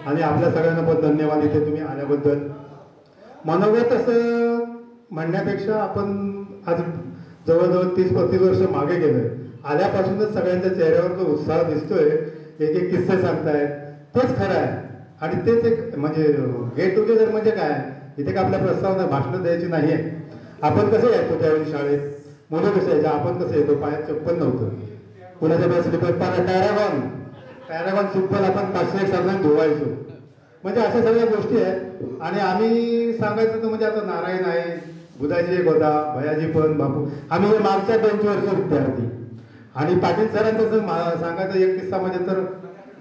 आणि आपल्या सगळ्यांना पण धन्यवाद इथे तुम्ही आल्याबद्दल. मनोगत असं म्हणण्यापेक्षा आपण आज जवळजवळ 30-35 वर्ष मागे गेलोय. आल्यापासूनच सगळ्यांच्या चेहऱ्यावर जो उत्साह दिसतोय, एक एक किस्से सांगतायत, तेच खरं आहे. आणि तेच एक म्हणजे गेट टुगेदर म्हणजे काय, इथे का आपल्या प्रस्तावना भाषणं द्यायची नाही आहे. आपण कसं यायचो त्यावेळी शाळेत, मुलं कसं यायचं, आपण कसं येतो, पायात चप्पल नव्हतं, कुणाच्या पायात स्लिपर, पॅरागॉन सिंपल आपण 500 साधन धुवायचो. म्हणजे अशा सगळ्या गोष्टी आहेत. आणि आम्ही सांगायचं तर म्हणजे आता नारायण आहे, बुधाजी एक होता, भयाजी पण, बापू, आम्ही हे मागच्या 2 वर्ष विद्यार्थी. आणि पाटील सरांचं सांगायचं एक किस्सा म्हणजे तर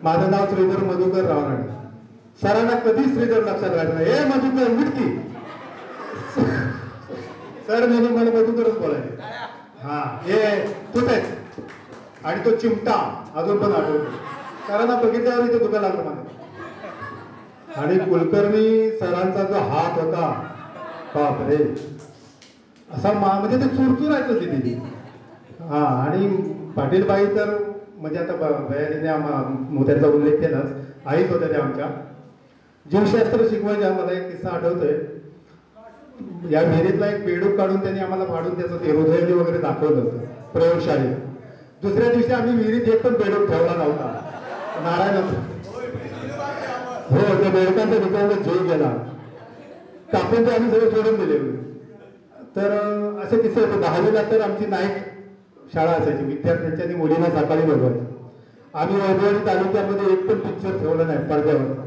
माझं नाव श्रीधर मधुकर रावराणे. सरांना कधीच श्रीधर लक्षात राहायचं नाही, हे मधुकर मुटकी सर म्हणून मला मधुकरच बोलायचे. हा हे तूच आहे. आणि तो चिमटा अजून पण आठवतो. सरांना बघितल्यावर इथे दुखा लागलं मला. आणि कुलकर्णी सरांचा जो हात होता, बापरे, असा म्हणजे ते चुरचुरायचं तिथे. हा आणि पाटीलबाई तर म्हणजे आता भयाजीने त्यांचा उल्लेख केलाच, आईच होत्या त्या आमच्या. जीवशास्त्र शिकवायच्या. मला एक किस्सा आठवतोय, या विहिरीतला एक बेडूक काढून त्यांनी आम्हाला फाडून त्याचं ते हृदय वगैरे दाखवलं होतं प्रयोगशाळेत. दुसऱ्या दिवशी आम्ही विहिरीत एक पण बेडूक ठेवला नव्हता. नारायण हो, त्या बेडकांच्या दुकानात जीव गेला, कापून ते आम्ही सगळं सोडून दिले. तर असे किस्से होते. 10वीला तर आमची नाईट शाळा असायची, विद्यार्थ्यांच्या आणि मुलींना सकाळी बघवायची. आम्ही वैभववाडी तालुक्यामध्ये एक पण पिक्चर ठेवलं नाही पडद्यावर.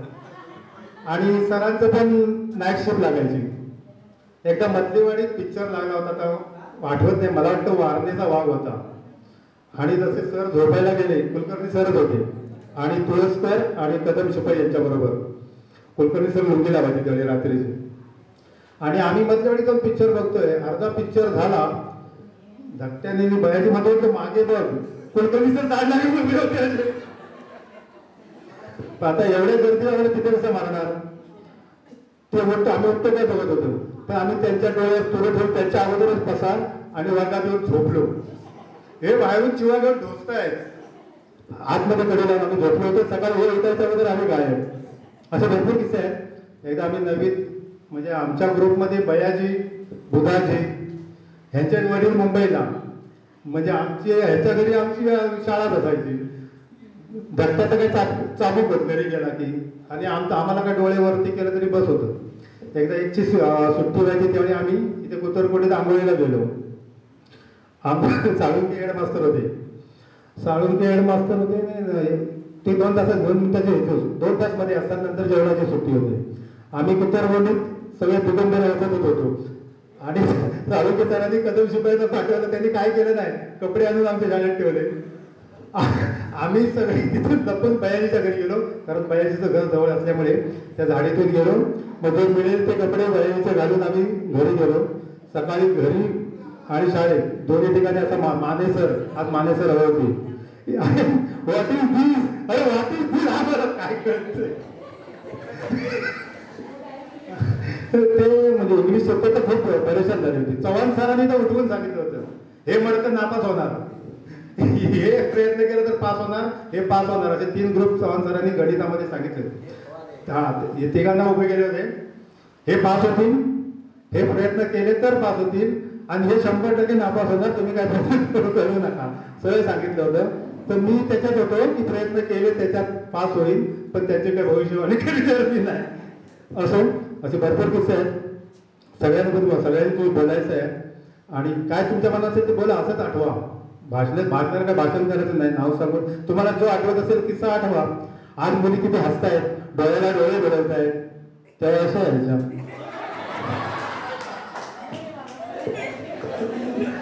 आणि सरांचं पण नाईट शिफ्ट लागायची. एकदा मधलीवाडीत पिक्चर लागला होता, तर आठवत नाही, मला वाटतं वारणेचा वाघ होता. आणि जसे सर झोपायला गेले, कुलकर्णी सरच होते आणि तुळसकर आणि कदम शिपाई यांच्या बरोबर. कुलकर्णी सर मुलगी लावायची त्यावेळी रात्रीची. आणि आम्ही मधलीवाडीत जाऊन पिक्चर बघतोय. अर्धा पिक्चर झाला, धक्क्याने बयाजी मध्ये मागे बघ, कुलकर्णी सर जाणणारी मुलगी होते. आता एवढ्या गर्दी वगैरे तिथे कसं मारणार. ते म्हणतो आम्ही उठतो काय बघत होतो, तर आम्ही त्यांच्या डोळ्यात तुरं ठेवून त्यांच्या अगोदरच पसार आणि वर्गात येऊन झोपलो. हे बाहेरून चिवा घेऊन ढोसतायत, आतमध्ये कडे लावून आम्ही झोपलो होतो. सकाळी हे उठायच्या अगोदर आम्ही गायब. असे भरपूर किस्से आहेत. एकदा आम्ही नवीन म्हणजे आमच्या ग्रुपमध्ये बयाजी, बुधाजी ह्यांच्या वडील मुंबईला, म्हणजे आमची ह्याच्या घरी आमची शाळा बसायची. धक्क्याचं काही चाबूक होत घरी गेला की, आणि आम्हाला काय डोळे वरती केलं तरी बस होतं. एकदा एकची सुट्टी व्हायची त्यावेळी आम्ही इथे कुतरकोटीत आंघोळीला गेलो. साळुंके हेडमास्तर होते. ते 2 मिनिटाचे होते, 2 तास मध्ये असतात, नंतर जेवणाची सुट्टी होते. आम्ही कुतरकोटीत सगळे दिगंबर ऐकतच होतो. आणि साळुंके सरांनी कदम शिपायचं पाठवलं. त्यांनी काय केलं नाही, कपडे आणून आमच्या शाळेत ठेवले. आम्ही सगळे तिथून लपून बयाजीच्या घरी गेलो, कारण बयाजीचं घर जवळ असल्यामुळे त्या झाडीतून गेलो. मग जे मिळेल ते कपडे बयाजीचे घालून आम्ही घरी गेलो. सकाळी घरी आणि शाळेत दोन्ही ठिकाणी असा मानेसर, आज मानेसर हवं होती. व्हॉट इज दिस, अरे व्हॉट इज दिस, हा बरं काय कळतंय. ते म्हणजे इंग्लिश शब्द तर खूप परेशान झाली होती. चव्हाण सरांनी तर उठवून सांगितलं होतं, हे म्हणतं नापास होणार, हे प्रयत्न केला तर पास होणार, हे पास होणार, असे 3 ग्रुप चव्हाण सरांनी गणितामध्ये सांगितले. हा, हे तिघांना उभे केले होते. हे पास होतील, हे प्रयत्न केले तर पास होतील, आणि हे 100% नापास होणार, तुम्ही काय प्रयत्न करू नका, सरळ सांगितलं होतं. तर मी त्याच्यात होतो की प्रयत्न केले त्याच्यात पास होईल, पण त्याचे काही भविष्यवाणी केली तर मी नाही. असो, असे भरपूर किस्से आहेत. सगळ्यांनी बोलायचं आहे आणि काय तुमच्या मनात असेल ते बोला, असंच आठवा. भाषणाला काय भाषण करायचं नाही, नाव सांगून तुम्हाला जो आठवत असेल किस्सा आठवा. आज मुली किती हसतायत, डोळ्याला डोळे बदलतायत, तेव्हा असं व्हायचं.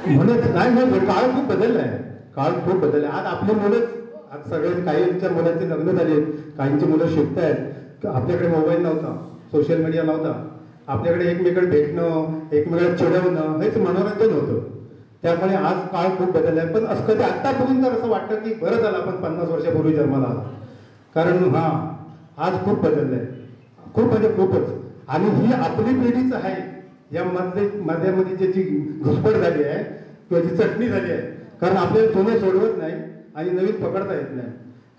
म्हणत नाही, काळ खूप बदललाय, काळ खूप बदललाय. आज आपली मुलं, आज सगळे काहींच्या मुलांची लग्न झाली, काहींची मुलं शिकतायत. आपल्याकडे मोबाईल नव्हता, सोशल मीडिया नव्हता, आपल्याकडे एकमेकांना भेटणं, एकमेकांना चिडवणं हेच मनोरंजन होतं. त्यामुळे आज काळ खूप बदललाय. पण असं कधी आत्ता बघून तर असं वाटतं की बरं झालं आपण 50 वर्षापूर्वी जन्माला आलो, कारण आज खूप बदललंय, खूप म्हणजे खूपच. आणि ही आपली पिढीच आहे. या मध्ये ज्याची घुसपट झाली आहे किंवा जी चटणी झाली आहे, कारण आपल्याला जुने सोडवत नाही आणि नवीन पकडता येत नाही.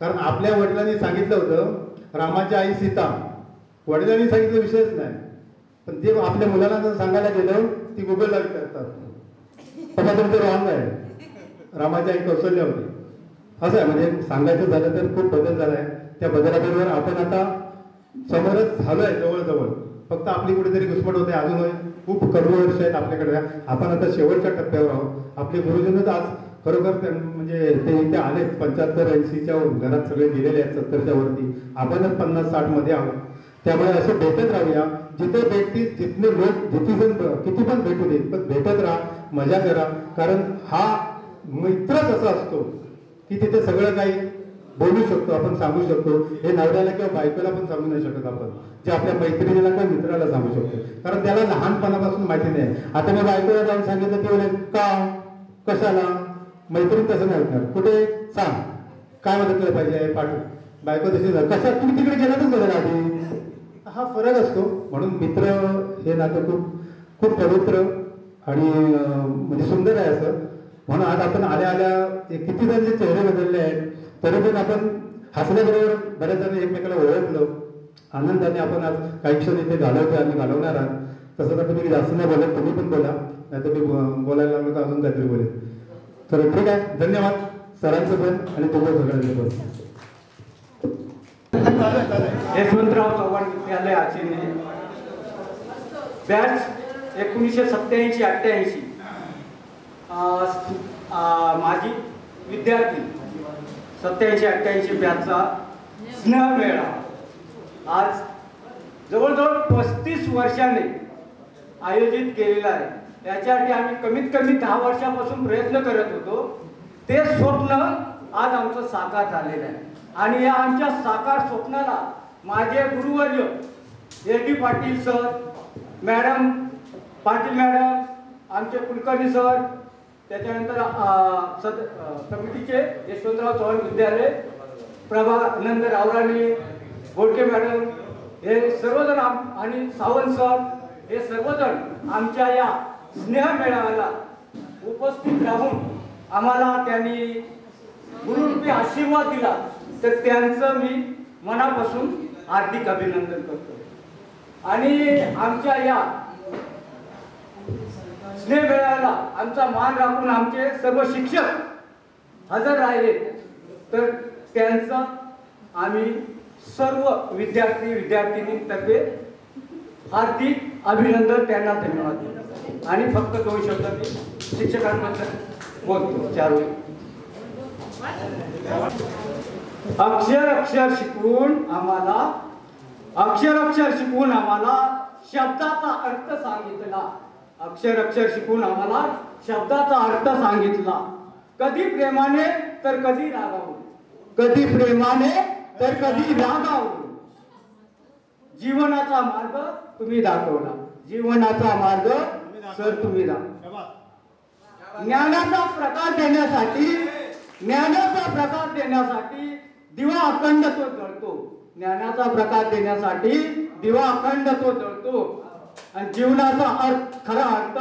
कारण आपल्या वडिलांनी सांगितलं होतं, रामाची आई सीता, वडिलांनी सांगितलं विषयच नाही, पण ते आपल्या मुलांना जर सांगायला गेलं ती गुगलला विचारतात, बाबा तुमचं रॉंग आहे, रामाची आई कौशल्य होती. असं आहे. म्हणजे सांगायचं झालं तर खूप बदल झालाय. त्या बदलाबरोबर आपण आता समोरच झालोय जवळजवळ, फक्त आपली कुठेतरी घुसमट होते. अजून खूप करोडो वर्ष आहेत आपल्याकडे. आपण आता शेवटच्या टप्प्यावर आहोत. आपले गुरुजनच आज खरोखर म्हणजे ते इथे आले 75-80च्या घरात सगळे गेलेले आहेत, 70च्या वरती. आपणच 50-60 मध्ये आहोत. त्यामुळे असं भेटत राहूया. जिथे भेटतील जिथले लोक किती पण भेटू देत, पण भेटत राहा, मजा करा. कारण हा मित्रच असा असतो की तिथे सगळं काही बोलू शकतो, आपण सांगू शकतो. हे नवऱ्याला किंवा बायकोला पण सांगू नाही शकत आपण, जे आपल्या मैत्रिणीला किंवा मित्राला सांगू शकतो, कारण त्याला लहानपणापासून माहिती नाही. आता मी बायकोला जाऊन सांगितलं ती बोलेल का, कशाला. मैत्रीण तसं नाही होणार. कुठे सांग काय मदत केलं पाहिजे, पाठव. बायको तशी कशा तुम्ही तिकडे गेलातच बघा आधी. हा फरक असतो. म्हणून मित्र हे नातं खूप खूप पवित्र आणि म्हणजे सुंदर आहे असं. म्हणून आज आपण आल्या आल्या किती जणांचे चेहरे बदलले आहेत, तरी पण आपण हसल्याबरोबर बऱ्याच जण एकमेकाला ओळखलो. आनंदाने आपण आज काही क्षण इथे घालवतो आणि घालवणार आहात. तसं तर तुम्ही जास्त नाही बोलत, तुम्ही पण बोला, नाही तर मी बोलायला लागलो तर अजून काहीतरी बोलेल. तर ठीक आहे, धन्यवाद सरांचं पण आणि तुमचं सगळ्यांचं पण. यशवंतराव चव्हाण विद्यालय आचेने बॅच 1987-88 माझी विद्यार्थी 87-88 बॅचचा स्नेहमेळा आज जवळजवळ 35 वर्षांनी आयोजित केलेला आहे. याच्यासाठी आम्ही कमीत कमी 10 वर्षापासून प्रयत्न करत होतो. ते स्वप्न आज आमचं साकार झालेलं आहे. आणि या आमच्या साकार स्वप्नाला माझे गुरुवर्य S D Patil sir, madam Patil madam, आमचे कुलकर्णी सर, त्याच्यानंतर कमिटीचे यशवंतराव चव्हाण विद्यालय, प्रभानंद रावराणे, बोडके मॅडम, हे सर्वजण आणि सावंत सर, हे सर्वजण आमच्या या स्नेह मेळाव्याला उपस्थित राहून आम्हाला त्यांनी गुरुरूपी आशीर्वाद दिला. तर त्यांचं मी मनापासून हार्दिक अभिनंदन करतो. आणि आमच्या या स्नेह मेळाव्याला आमचा मान राखून आमचे सर्व शिक्षक हजर राहिले, तर त्यांचं आम्ही सर्व विद्यार्थिनीतर्फे हार्दिक अभिनंदन, त्यांना धन्यवाद देतो. आणि फक्त 2 शब्द मी शिक्षकांबद्दल बोलतो. 4 वेळी अक्षर शिकवून आम्हाला शब्दाचा अर्थ सांगितला. अक्षर शिकून आम्हाला शब्दाचा अर्थ सांगितला. कधी प्रेमाने तर कधी रागावून, कधी प्रेमाने तर कधी रागावून. जीवनाचा मार्ग तुम्ही दाखवला, जीवनाचा मार्ग सर तुम्ही दाखवला. ज्ञानाचा प्रकाश देण्यासाठी दिवा अखंड तो जळतो. ज्ञानाचा प्रकाश देण्यासाठी दिवा अखंड तो जळतो. आणि जीवनाचा खरा अर्थ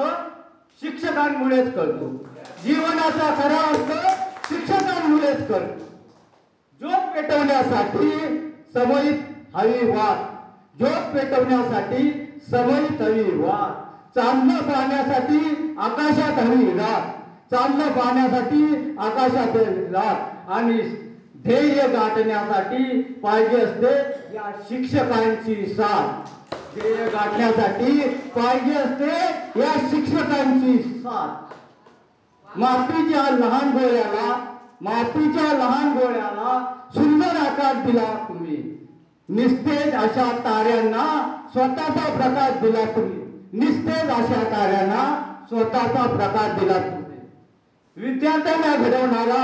शिक्षकांमुळेच कळतो. जीवनाचा खरा अर्थ शिक्षकांमुळेच कळतो. ज्योत पेटवण्यासाठी समयित हवी वाट, ज्योत पेटवण्यासाठी समयित हवी वाट. चांदणं पाहण्यासाठी आकाशात हवी रात, चांदणं पाहण्यासाठी आकाशात रात. आणि ध्येय गाठण्यासाठी पाहिजे असते या शिक्षकांची साथ. ध्येय गाठण्यासाठी पाहिजे असते या शिक्षकांची साथ. मातीच्या लहान गोळ्याला सुंदर आकार दिला तुम्ही. निस्तेज अशा ताऱ्यांना स्वतःचा प्रकाश दिला तुम्ही. निस्तेज अशा ताऱ्यांना स्वतःचा प्रकाश दिला तुम्ही. विद्यार्थ्यांना घडवणारा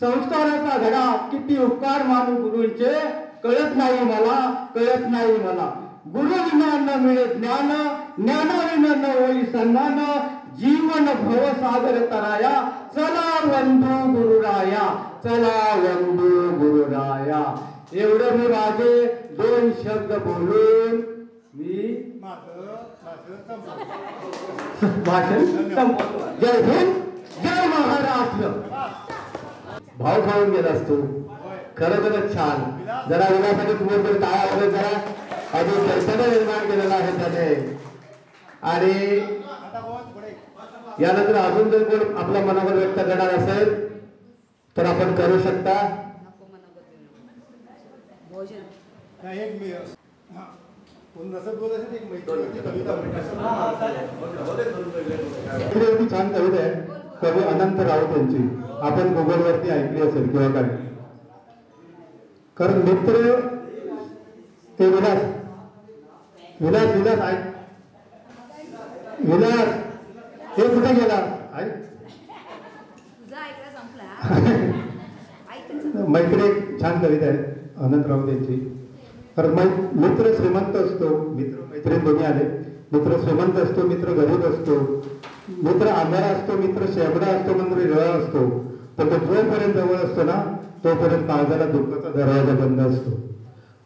संस्काराचा धडा किती उपकार मानू गुरूंचे, कळत नाही मला. गुरु विना न मिळे ज्ञान, ज्ञानाविना न होई सन्मान. जीवन भवसागर तराया, चला वंदू गुरुराया. एवढं मी माझे 2 शब्द बोलून मी भाषण संपवतो. जय हिंद, जय महाराष्ट्र. भाव खाऊन गेलास तू. खरोखरच छान. जरा विलासाठी तुम्ही टाळा वगैरे जरा अजून चर्चा निर्माण केलेला आहे त्याने. आणि यानंतर अजून जर कोण आपल्या मनावर व्यक्त करणार असेल तर आपण करू शकता. छान कविता आहे कवी अनंत राऊत यांची. आपण गुगलवरती ऐकली असेल किंवा काय. कारण मित्र ते विलास विलास विलास ऐक विलास हे कुठे गेला मैत्री. एक छान कविता आहे अनंत राऊत यांची. कारण मित्र श्रीमंत असतो, मित्र मैत्रीण दोन्ही आले. मित्र श्रीमंत असतो, मित्र गरीब असतो, मित्र आंधळा असतो, मित्र शेबडा असतो, मित्र हिरवा असतो. पण तो जोपर्यंत जवळ असतो ना तोपर्यंत काळजाला दुःखाचा दरवाजा बंद असतो.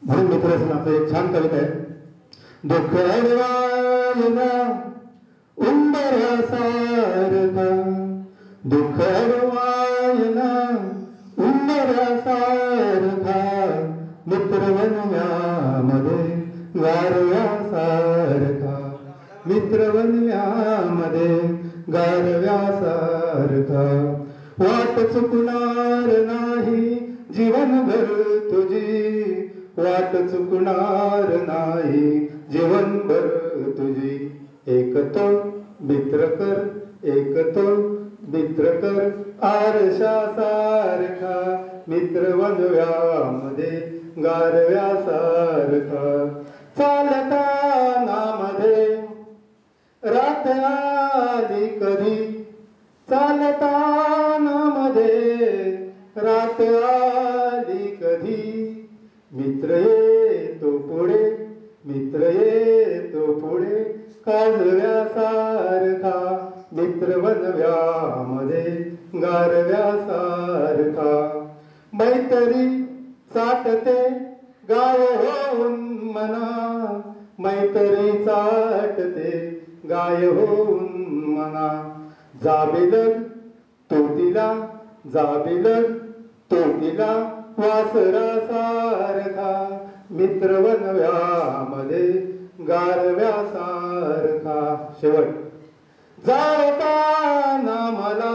म्हणून मित्र असं आपलं एक छान कविता आहे. दुःख अडवायना उंबऱ्यासारखा, दुःख अडवायना उंबऱ्यासारखा, मित्र वनव्यामध्ये गारव्यासारखा, मित्र वनव्यामध्ये गारव्यासारखा. वाट चुकणार नाही जीवनभर तुझी, वाट चुकणार नाही जीवनभर तुझी. एक तो मित्र कर, एक तो मित्र कर आरशासारखा, मित्र वनव्यामध्ये गारव्यासारखा. चालताना मध्ये रात आली कधी, चालताना मध्ये रात आली कधी, मित्र येतो पुढे, मित्र येतो पुढे काजव्यासारखा, मित्र वनव्यामध्ये गारव्यासारखा. मैत्री चाटते गाव होऊन मना, मैत्री चाटते गाय होऊन मना. जाबिलग तो तिला, जाबिलग तो तिला वासरासारखा, मित्र वनव्यामध्ये गारव्यासारखा. शेवट. जाळताना मला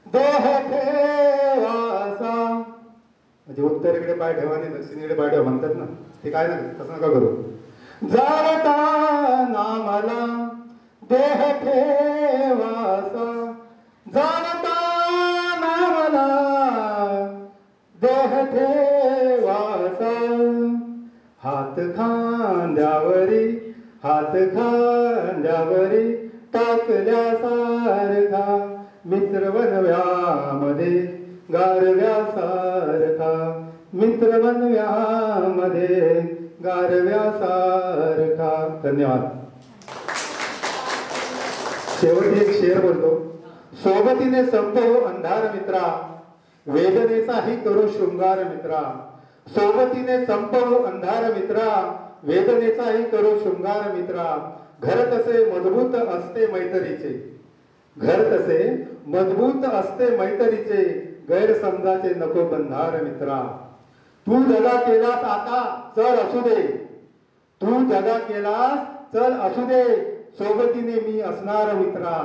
देह ठेवासा, म्हणजे उत्तरेकडे पाय ठेवा आणि दक्षिणेकडे पाय ठेवा म्हणतात ना, ते काय नाही तसं नका करू. जाळताना मला देह ठेवासा, जाळताना मला देह ठेवासा. हात खांद्यावरी, हात खांद्यावरी टाकल्यासारखा, मित्र वनव्यामध्ये गारव्यासारखा, मित्र वनव्यामध्ये गारव्यासारखा. धन्यवाद. शेवटी एक शेर बोलतो. सोबतीने संपव अंधार मित्रा, वेदनेचाही करू शृंगार मित्रा. सोबतीने संपव अंधार मित्रा, वेदनेचाही करू शृंगार मित्रा. घर तसे मजबूत असते मैत्रीचे, घर तसे मजबूत असते मैत्रीचे, गैरसमजाचे नको बंधार मित्रा. तू जगा केलास आता चल असू दे, तू जगा केलास चल असू दे, सोबतीने मी असणार मित्रा.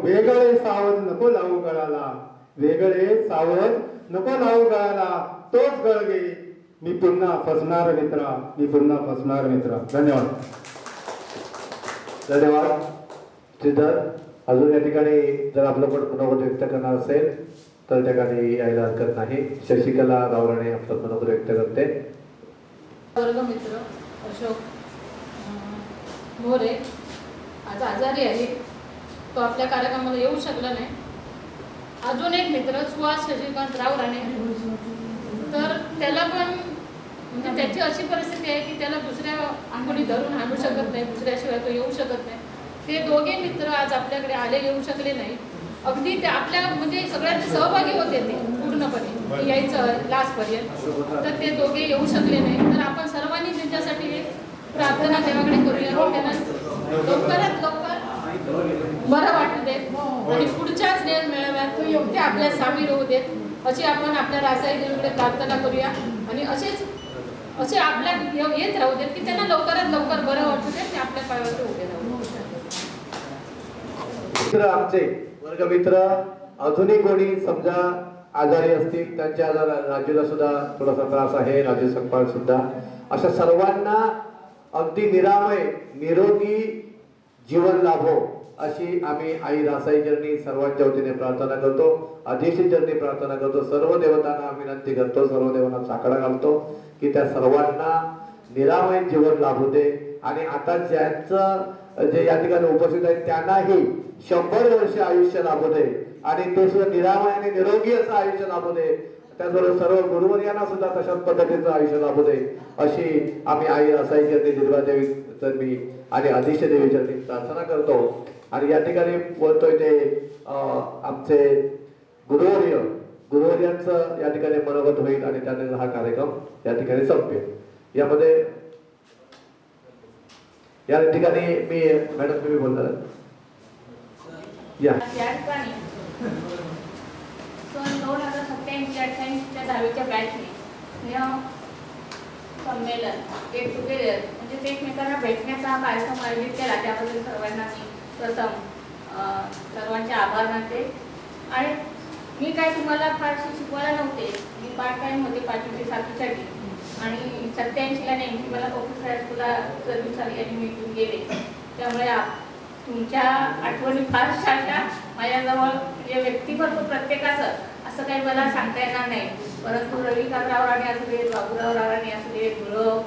वेगळे सावध नको लावू गळाला, वेगळे सावध नको लावू गळाला, तोच गळगे मी पुन्हा फसणार मित्रा, मी पुन्हा फसणार मित्रा. धन्यवाद. धन्यवाद. सिद्धार्थ, अजून या ठिकाणी जर आपलं पण मनोगत व्यक्त करणार असेल तर त्या ठिकाणी यायला हरकत नाही. शशिकला गावराणे आपलं मनोगत व्यक्त करते. वर्ग मित्र अशोक मोरे आज आजारी आहे, तो आपल्या कार्यक्रमाला येऊ शकला नाही. अजून एक मित्र सुहास शशिकांत रावराणे, तर त्याला पण म्हणजे त्याची अशी परिस्थिती आहे की त्याला दुसऱ्या कोणी धरून आणू शकत नाही, दुसऱ्याशिवाय तो येऊ शकत नाही. ते दोघे मित्र आज आपल्याकडे आले, येऊ शकले नाही. अगदी ते आपल्या म्हणजे सगळ्यात सहभागी होते ते पूर्णपणे यायचं लास्टपर्यंत, तर ते दोघे येऊ शकले नाही. तर आपण सर्वांनी त्यांच्यासाठी एक प्रार्थना देवाकडे करूया, त्यांना लवकरात लवकर बरं वाटू देत आणि पुढच्याच मेळाव्यात ते आपल्या सामील होऊ देत. अशी आपण आपल्या रासाई देवीकडे प्रार्थना करूया आणि असे आपल्या येत राहू देत की त्यांना लवकरात लवकर बरं वाटू दे ते आपल्या पायावरती उभे राहू. मित्र आमचे वर्गमित्र अजूनही कोणी समजा आजारी असतील, त्यांच्या राजूला सुद्धा थोडासा त्रास आहे, राजू सकपाळ सुद्धा, अशा सर्वांना अगदी निरामय निरोगी जीवन लाभो अशी आम्ही आई रासाई चरणी सर्वांच्या वतीने प्रार्थना करतो, आदेशी चरणी प्रार्थना करतो. सर्व देवतांना विनंती करतो, सर्व देवांना साकडा घालतो की त्या सर्वांना निरामय जीवन लाभू दे. आणि आता ज्यांचं जे या ठिकाणी उपस्थित आहेत त्यांनाही 100 वर्ष आयुष्य लाभू दे आणि ते सुद्धा निरामय आणि निरोगी असं आयुष्य लाभू दे. त्याचबरोबर सर्व गुरुवर्यांना सुद्धा तशाच पद्धतीचं आयुष्य लाभू दे अशी आम्ही आई रासाई चरणी दुर्गादेवी चरणी आणि आदिश देवी चरणी प्रार्थना करतो. आणि या ठिकाणी बोलतोय ते आमचे गुरुवर्यांचं या ठिकाणी मनोगत होईल आणि त्यानंतर हा कार्यक्रम या ठिकाणी संपेल. यामध्ये या ठिकाणी मी मॅडम तुम्ही बोलणार या ठिकाणी सन 2087-88च्या 10वीच्या बॅचने संमेलन गेट टुगेदर म्हणजे ते एकमेकांना भेटण्याचा हा कार्यक्रम आयोजित केला. त्याबद्दल सर्वांना मी प्रथम सर्वांचे आभार मानते. आणि मी काय तुम्हाला फारशी शिकवायला नव्हते, मी पार्ट टाइम होते 5वी ते 7वीसाठी आणि 87ला नेमकी मला प्रोफेसर हायस्कूलला सर्व्हिस आली आणि मी इथून गेले. त्यामुळे तुमच्या आठवणी फारशा अशा माझ्याजवळ म्हणजे व्यक्तिगत प्रत्येकाचं असं काही मला सांगता येणार नाही. परंतु रविकांतराव राणे असू दे, बाबूराव राणे असू दे, गुरव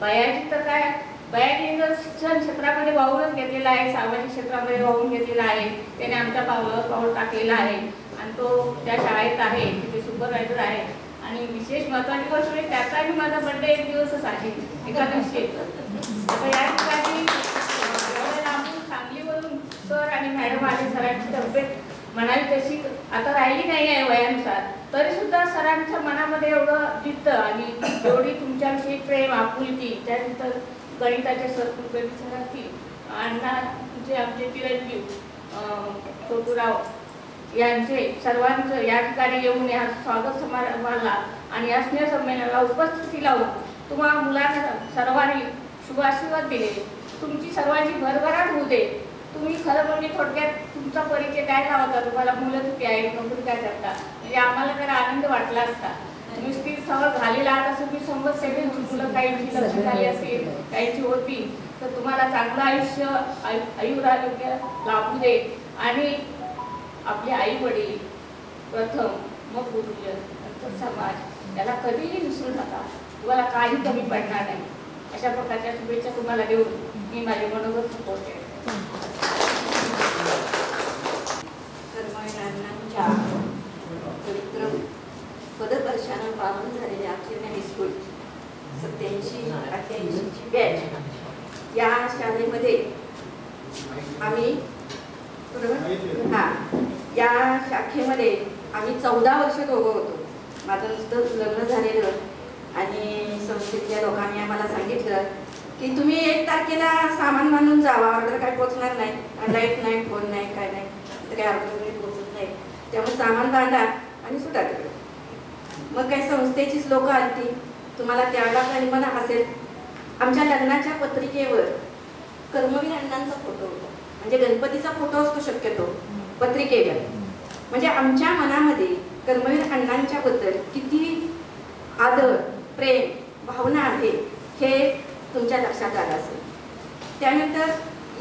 बयाजी तर काय बयाजी जर शिक्षण क्षेत्रामध्ये वाहूनच घेतलेला आहे, सामाजिक क्षेत्रामध्ये वाहून घेतलेला आहे. त्याने आमच्या पावलावर पाऊल टाकलेला आहे आणि तो त्या शाळेत आहे, तिथे सुपरवायझर आहे. आणि विशेष महत्वाची गोष्ट म्हणजे त्याचाही माझा बर्थडे एक दिवसच आहे, एका दिवशी येतो. आता या ठिकाणी लांबून सांगलीवरून सर आणि मॅडम आले. सरांची तब्येत म्हणावी तशी आता राहिली नाही आहे वयानुसार, तरी सुद्धा सरांच्या मनामध्ये एवढं जिद्द आणि एवढी तुमच्याविषयी प्रेम आपुलकी. त्यानंतर गणिताचे सर कुलकर्णी सर असतील, अण्णा जे आमचे चिरंजीव छोटूराव यांचे सर्वांचं या ठिकाणी येऊन या स्वागत समारंभाला आणि या स्नेहसंमेलनाला उपस्थिती लावून तुम्हाला मुलांना सर्वांनी शुभाशीर्वाद दिले. तुमची सर्वांची भरभराट होऊ दे. तुम्ही खरं म्हणजे थोडक्यात तुमचा परिचय द्यायला होता, तुम्हाला मुलं किती आहेत, नोकरी काय करता, म्हणजे आम्हाला जरा आनंद वाटला असता. तुम्ही स्थिर स्थळ झालेला आहात असं मी समजते. मुलं काहींची लग्न झाली असेल, काहींची होती, तर तुम्हाला चांगलं आयुष्य आयुरारोग्य लाभू दे. आणि आपले आई वडील प्रथम, मग गुरुजन, नंतर समाज याला कधीही विसरू नका. तुम्हाला काही कमी पडणार नाही. अशा प्रकारच्या शुभेच्छा तुम्हाला देऊन मी माझे मनोगत संपवते. कर्मवीरांच्या पवित्र पदस्पर्शानं पावन झालेल्या आखिर हायस्कूल 87-88ची बॅच या शाळेमध्ये आम्ही या शाखेमध्ये आम्ही 14 वर्ष दोघं होतो. माझं नुसतं लग्न झालेलं आणि संस्थेतल्या लोकांनी आम्हाला सांगितलं की तुम्ही 1 तारखेला सामान बांधून जावा, ऑर्डर काय पोचणार नाही, लाईट नाही, फोन नाही, काय नाही, तर काय ऑर्डर पोचत नाही, त्यामुळे सामान बांधा आणि सुटा तिकडे. मग काही संस्थेचीच लोक आलती. तुम्हाला त्यावेळेला कल्पना असेल, आमच्या लग्नाच्या पत्रिकेवर कर्मवीर अण्णांचा फोटो होता, म्हणजे गणपतीचा फोटो असतो शक्यतो पत्रिकेवर. म्हणजे आमच्या मनामध्ये कर्मवीर अण्णांच्या बद्दल किती आदर, प्रेम, भावना आहे हे तुमच्या लक्षात आलं असेल. त्यानंतर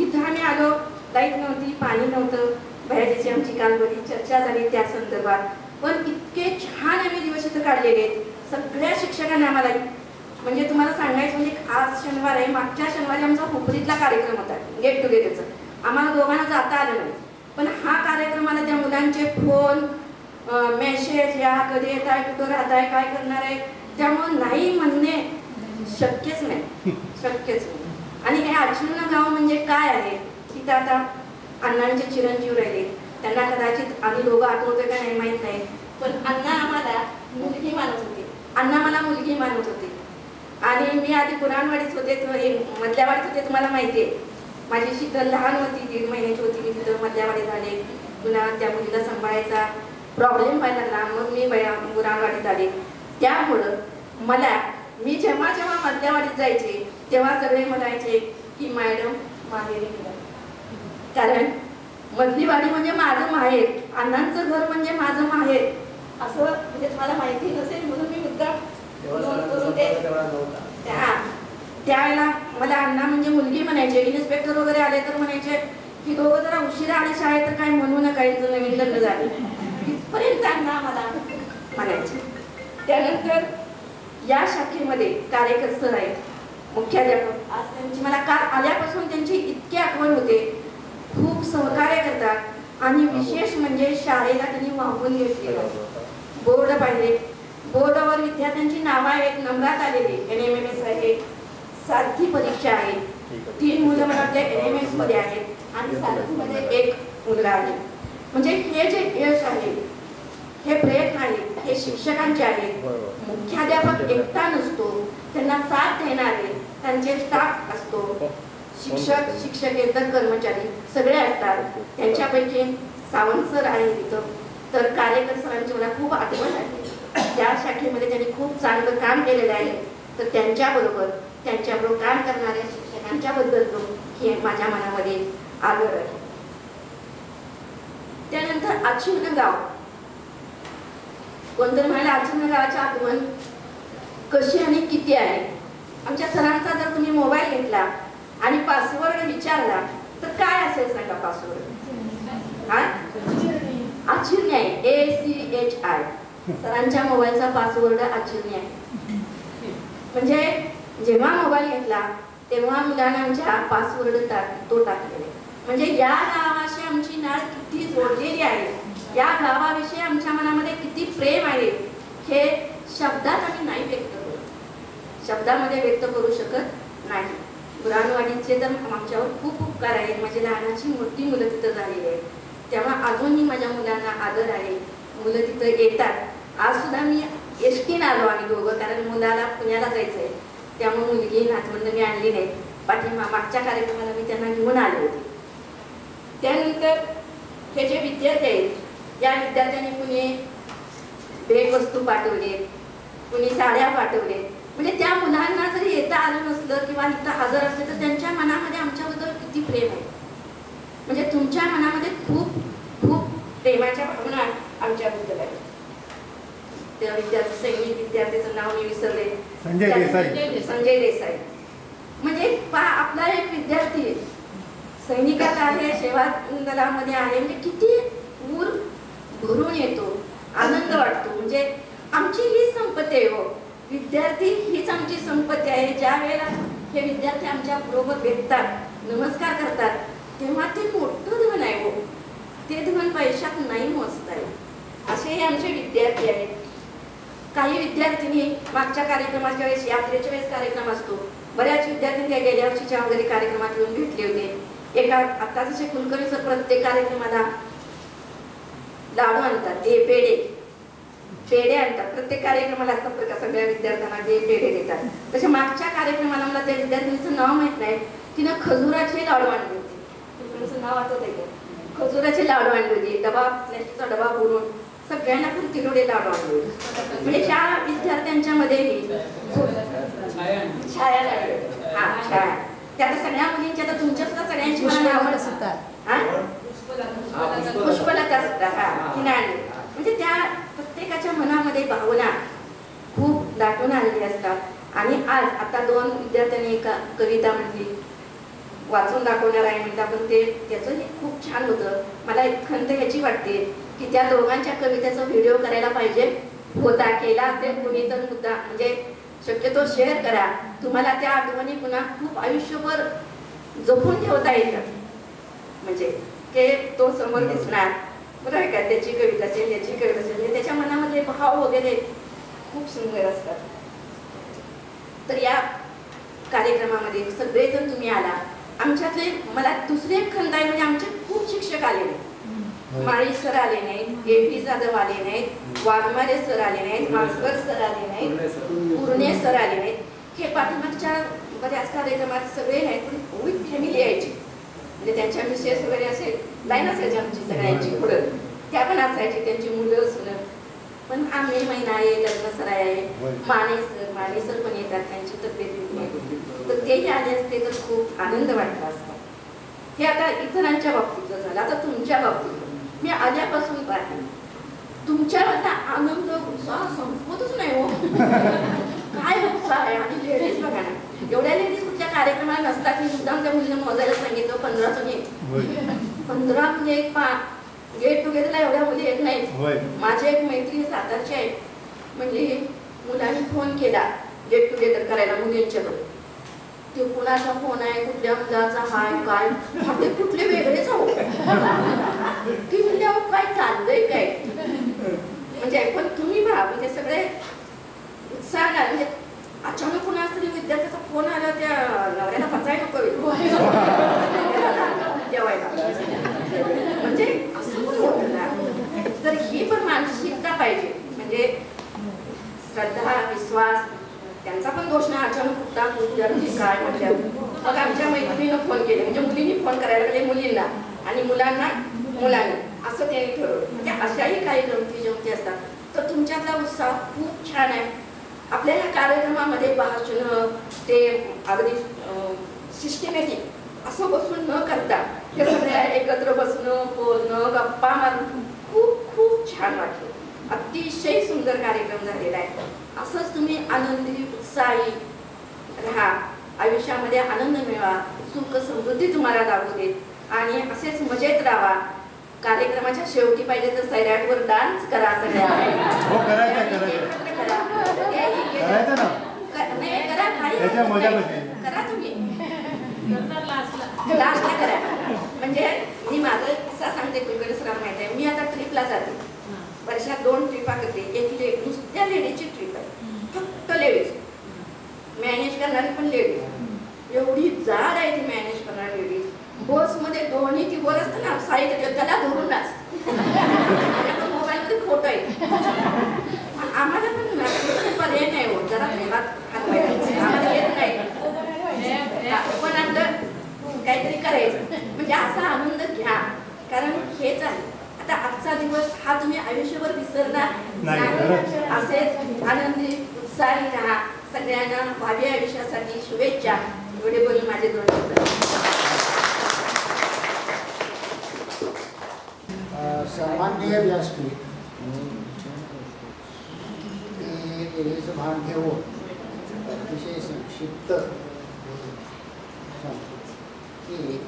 इथं आम्ही आलो, लाईट नव्हती, पाणी नव्हतं, बाहेरची आमची काल बरी चर्चा झाली त्या संदर्भात. पण इतके छान आम्ही दिवस इथं काढलेले आहेत. सगळ्या शिक्षकांनी आम्हाला, म्हणजे तुम्हाला सांगायचं म्हणजे आज शनिवार आहे, मागच्या शनिवारी आमचा हुपरीतला कार्यक्रम होता गेट टुगेदरचा. आम्हाला दोघांना जाता आलं नाही, पण हा कार्यक्रमाला त्या मुलांचे फोन मेसेज, या कधी येत आहे, कुठं राहत आहे, काय करणार आहे, त्यामुळं नाही म्हणणे शक्यच नाही, शक्यच नाही. आणि हे आचरण गाव म्हणजे काय आहे, तिथं आता अण्णांचे चिरंजीव राहिले, त्यांना कदाचित आम्ही दोघं आठवतोय का नाही माहीत नाही, पण अण्णा आम्हाला मुलगी मानत होते, अण्णा मला मुलगी मानत होते. आणि मी आधी पुराणवाडीत होते, मधल्यावाडीत होते, तुम्हाला माहिती आहे. माझी शीतल लहान होती, 1.5 महिन्याची होती, मी तिथं मधल्यावाडीत आले. पुन्हा त्या मुलीला सांभाळायचा प्रॉब्लेम व्हायला लागला. मग मी मुरांवाडीत आले. त्यामुळं मला मी जेव्हा जेव्हा मधल्यावाडीत जायचे तेव्हा सगळे म्हणायचे की मॅडम माहेरी गेला. कारण मधलीवाडी म्हणजे माझं माहेर, अण्णांचं घर म्हणजे माझं माहेर असं म्हणजे तुम्हाला माहिती नसेल म्हणून मी मुद्दा त्यावेळेला मला अण्णा म्हणजे मुलगी म्हणायचे. इन्स्पेक्टर वगैरे आले तर म्हणायचे की दोघं जरा उशिरा आले शाळेत तर काय म्हणू नका, यांचं नवीन लग्न झाले. इथपर्यंत अण्णा मला म्हणायचे. त्यानंतर या शाखेमध्ये कार्यकर सर आहेत, मुख्याध्यापक. आज त्यांची मला काल आल्यापासून त्यांची इतकी आठवण होते. खूप सहकार्य करतात आणि विशेष म्हणजे शाळेला त्यांनी वाहून घेतलेलं. बोर्ड पाहिले, बोर्डावर विद्यार्थ्यांची नावं आहेत, नंबरात आलेली. NMMS आहे, सारथी परीक्षा आहे. 3 मुलं मला वाटते NMMS मध्ये आहेत आणि सारथीमध्ये 1 मुलगा आहे. म्हणजे हे जे यश आहे, हे प्रयत्न आहेत, हे शिक्षकांचे आहेत. मुख्याध्यापक एकटा नसतो, त्यांना साथ देणारे त्यांचे स्टाफ असतो. शिक्षक, शिक्षकेतर कर्मचारी सगळे असतात. त्यांच्यापैकी सावंत सर आहे तिथं. तर कार्यकर सरांची मला खूप आठवण आहे. त्या शाखेमध्ये त्यांनी खूप चांगलं काम केलेलं आहे. तर त्यांच्याबरोबर काम करणाऱ्या शिक्षकांच्या बद्दल हे माझ्या मनामध्ये आदर आहे. त्यानंतर आचिर्न गाव. कोणतरी म्हणाले आचिर्न गावाची आठवण कशी आणि किती आहे. आमच्या सरांचा जर तुम्ही मोबाईल घेतला आणि पासवर्ड विचारला तर काय असेल सांगा पासवर्ड? आचिर्णी आहे, ACHI. सरांच्या मोबाईलचा पासवर्ड आचिर्णी आहे. म्हणजे जेव्हा मोबाईल घेतला तेव्हा मुलांना आमच्या पासवर्ड तो टाकलेला. म्हणजे या गावाशी आमची नाळ किती जोडलेली आहे, या गावाविषयी आमच्या मनामध्ये किती प्रेम आहे हे शब्दात आम्ही नाही व्यक्त करू, शब्दामध्ये व्यक्त करू शकत नाही. बुराणवाडीचे तर आमच्यावर खूप उपकार आहेत. माझी लहानाची मोठी मुलं तिथं झालेली आहेत. तेव्हा अजूनही माझ्या मुलांना आदर आहे. मुलं तिथं येतात. आज सुद्धा मी एसटीने आलो आम्ही दोघं, कारण मुलाला पुण्याला जायचं आहे. त्यामुळे मुलगी नातवंड मी आणली नाही. मागच्या कार्यक्रमाला मी त्यांना घेऊन आले होते. त्यानंतर हे जे विद्यार्थी आहेत, या विद्यार्थ्यांनी कुणी भेटवस्तू पाठवले, कुणी साड्या पाठवले. म्हणजे त्या मुलांना जरी येता आलं नसलं किंवा इथं हजर असले तर त्यांच्या मनामध्ये आमच्याबद्दल किती प्रेम आहे. म्हणजे तुमच्या मनामध्ये खूप खूप प्रेमाच्या भावना आमच्याबद्दल आहे. त्या विद्यार्थी, सैनिक विद्यार्थीचं नाव मी विसरले, संजय देसाई. म्हणजे आपला एक विद्यार्थी सैनिकात आहे, सेवा दलामध्ये आहे. म्हणजे किती ऊर भरून येतो, आनंद वाटतो. म्हणजे आमची ही संपत्ती आहे हो, विद्यार्थी हीच आमची संपत्ती आहे. ज्या वेळेला हे विद्यार्थी आमच्या बरोबर भेटतात, नमस्कार करतात, तेव्हा ते मोठं धन आहे हो. ते धन पैशात नाही मोजता येत. असे हे आमचे विद्यार्थी आहेत. काही विद्यार्थिनी मागच्या कार्यक्रमाच्या वेळेस, यात्रेच्या वेळेस कार्यक्रम असतो, बऱ्याच विद्यार्थ्यांनी गेल्या वर्षीच्या वगैरे कार्यक्रमात येऊन भेटले होते. एका आता जसे कुलकर्णी सर प्रत्येक कार्यक्रमाला लाडू आणतात, ते पेढे आणतात. प्रत्येक कार्यक्रमाला असतात प्रकार, सगळ्या विद्यार्थ्यांना ते पेढे देतात. तसे मागच्या कार्यक्रमाला मला त्या विद्यार्थिनीचं नाव माहित नाही, तिनं खजुराचे लाडू आणले होते. तुमचं नाव आठवत आहे का? खजुराचे लाडू आणले होते. प्लास्टिकचा डबा भरून सगळ्यांना पण किलोडे लाडू आणले होते. म्हणजे त्या विद्यार्थ्यांच्या मध्ये छाया लागली. छाया त्या सगळ्या मुलींची, आता तुमच्या सुद्धा सगळ्यांची आवड सुद्धा पुष्पलता सुद्धा तिने आणली. म्हणजे त्या प्रत्येकाच्या मनामध्ये भावना खूप दाटून आलेली असतात. आणि आज आता 2 विद्यार्थ्यांनी एक कविता म्हणली, वाचून दाखवणार आहे म्हणता, पण त्याचंही खूप छान होतं. मला एक खंत ह्याची वाटते की त्या दोघांच्या कवितेचा व्हिडिओ करायला पाहिजे होता. केला असेल कुणी तर मुद्दा म्हणजे शक्यतो शेअर करा. तुम्हाला त्या आठवणी पुन्हा खूप आयुष्यभर जपून ठेवता येतात. म्हणजे ते तो समोर दिसणार, बरं आहे का, त्याची कविता असेल, याची कविता असेल, म्हणजे त्याच्या मनामध्ये भाव वगैरे खूप सुंदर असतात. तर या कार्यक्रमामध्ये सगळेजण तुम्ही आला. आमच्यातले मला दुसरे एक खंत आहे, म्हणजे आमचे खूप शिक्षक आले नाहीत. माळी सर आले नाहीत, AP जाधव आले नाहीत, वाघमारे सर आले नाहीत, मास्कर सर आले नाहीत, पूर्णे सर आले नाहीत. हे पाठीमागच्या बऱ्याच कार्यक्रमात सगळे नाहीत, पण विथ फॅमिली यायची. म्हणजे त्यांच्या मिसेस वगैरे असेल, लाईन असायची आमची सगळ्यांची पुढं. त्या पण असायची, त्यांची मुलं सुनं. पण हा मे महिना आहे, लग्नसराय आहे, माने सर पण येतात, त्यांची तब्येत नाही, तर तेही आले असते तर खूप आनंद वाटला असता. हे आता इतरांच्या बाबतीत झालं. आता तुमच्या बाबतीत मी आल्यापासून पाहिजे तुमच्यामध्ये आनंद उत्साह संपतच नाही हो. काय उत्साह आहे. आणि लेडीज बघा ना, एवढ्या लेडीज कुठल्या कार्यक्रमाला नसतात. मी सुद्धा त्या मुलीने मोजायला सांगितलं 15 मुली, 15 मुली एक गेट टुगेदरला एवढ्या मुली येत नाहीत. माझी एक मैत्रीण सातारची आहे, म्हणजे मुलांनी फोन केला गेट टुगेदर करायला मुलींच्याकडे. ते कुणाचा फोन आहे, कुठल्या मुलाचा हाय काय, ते कुठले वेगळेच आहो. ती म्हणजे अहो काय चाललंय काय, म्हणजे पण तुम्ही पहा म्हणजे सगळे उत्साह ना, म्हणजे अचानक कुणा तरी विद्यार्थ्याचा फोन आला, त्या नवऱ्याला पचाय नको जेवायला, म्हणजे असं पण होतं ना. तर ही पण मानसिकता पाहिजे, म्हणजे श्रद्धा विश्वास त्यांचा पण दोष नाही. अचानक कुठला काय म्हटल्या मग आमच्या मैत्रिणीनं फोन केले, म्हणजे मुलींनी फोन करायला लागले मुलींना आणि मुलांना मुलांनी, असं त्यांनी ठरवलं. म्हणजे अशाही काही गमती जमती असतात. तर तुमच्यातला उत्साह खूप छान आहे. आपल्याला कार्यक्रमामध्ये भाषण ते अगदी सिस्टमॅटिक असं बसून न करता हे सगळ्या एकत्र बसणं, बोलणं, गप्पा मारून खूप खूप छान वाटलं. अतिशय सुंदर कार्यक्रम झालेला आहे. असंच तुम्ही आनंदी उत्साही राहा, आयुष्यामध्ये आनंद मिळवा, सुख समृद्धी तुम्हाला लाभू देत आणि असेच मजेत राहा. कार्यक्रमाच्या शेवटी पाहिजे तर सैराटवर डान्स करा सगळ्या. करा तुम्ही लास्टला करा. म्हणजे मी माझा किस्सा सांगते, कुलकर्णी सरांना माहिती आहे. मी आता ट्रिपला जाते, वर्षात 2 ट्रिपा करते. एक नुसत्या लेडीजची ट्रिप आहे, फक्त लेडीज, मॅनेज करणारी पण लेडीज. एवढी जाड आहे ती मॅनेज करणारी लेडीज. बसमध्ये दोन्ही ती वर असतं ना साईड, त्याला धरून नाच. मोबाईलमध्ये फोटो आहे. आम्हाला पण पर्याय नाही होत, जरा आम्हाला येत नाही, पण आता काहीतरी करायचं, म्हणजे असा आनंद घ्या. कारण हेच आहे आता आजचा दिवस हा तुम्ही आयुष्यभर विसरणार नाही. असेच आनंदी उत्साही राहा. सगळ्यांना भावी आयुष्यासाठी शुभेच्छा. एवढे बोलून माझे 2 शब्द. सामान्य व्यासपीठ देवीचं भान घेऊन अतिशय संक्षिप्त की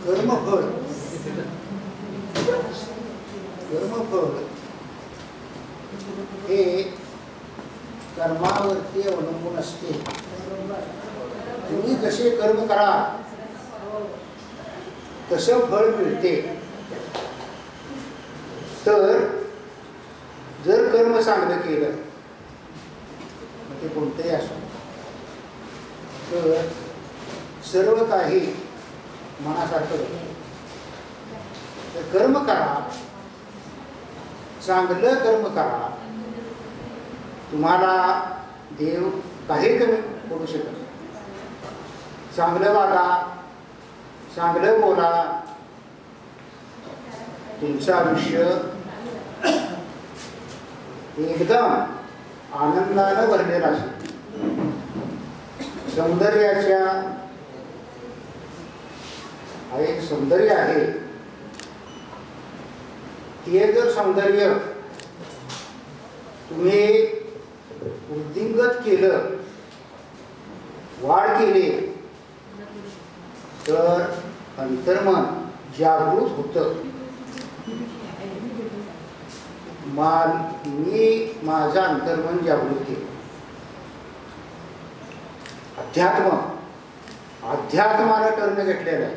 कर्मफळ हे कर्मावरती अवलंबून असते. तुम्ही जसे कर्म करा तसं फळ मिळते. तर जर कर्म चांगलं केलं, ते कोणतंही असो, तर सर्व काही मनासारखं होतं. तर कर्म करा, चांगलं कर्म करा, तुम्हाला देव काही कमी पडू शकत नाही. चांगलं वागा, चांगलं बोला, तुमचं आयुष्य एकदम आनंदानं भरलेलं असेल. सौंदर्याच्या हा एक सौंदर्य आहे. ते जर सौंदर्य तुम्ही वृद्धिंगत केलं, वाढ केली, तर अंतर्मन जागृत होतं. मी माझं अंतर्मन जागृत केलं. अध्यात्माला टर्न घेतलेला आहे.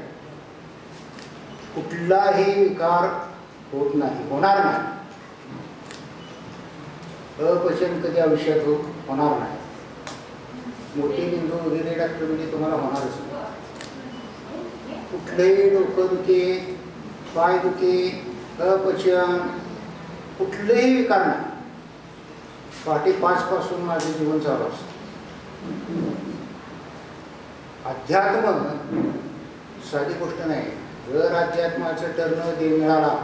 कुठलाही विकार होत नाही, होणार नाही. अपचन कधी आयुष्यात होणार नाही. मोठी बिंदू वगैरे डॉक्टर म्हणजे तुम्हाला होणारच नाही. कुठलेही डोकं दुखे, पाय दुखे, अपचन, कुठलेही विकार नाही. पहाटे 5 पासून माझे जीवन चालू असतं. अध्यात्म साधी गोष्ट नाही. जर अध्यात्माचं टर्न दे मिळाला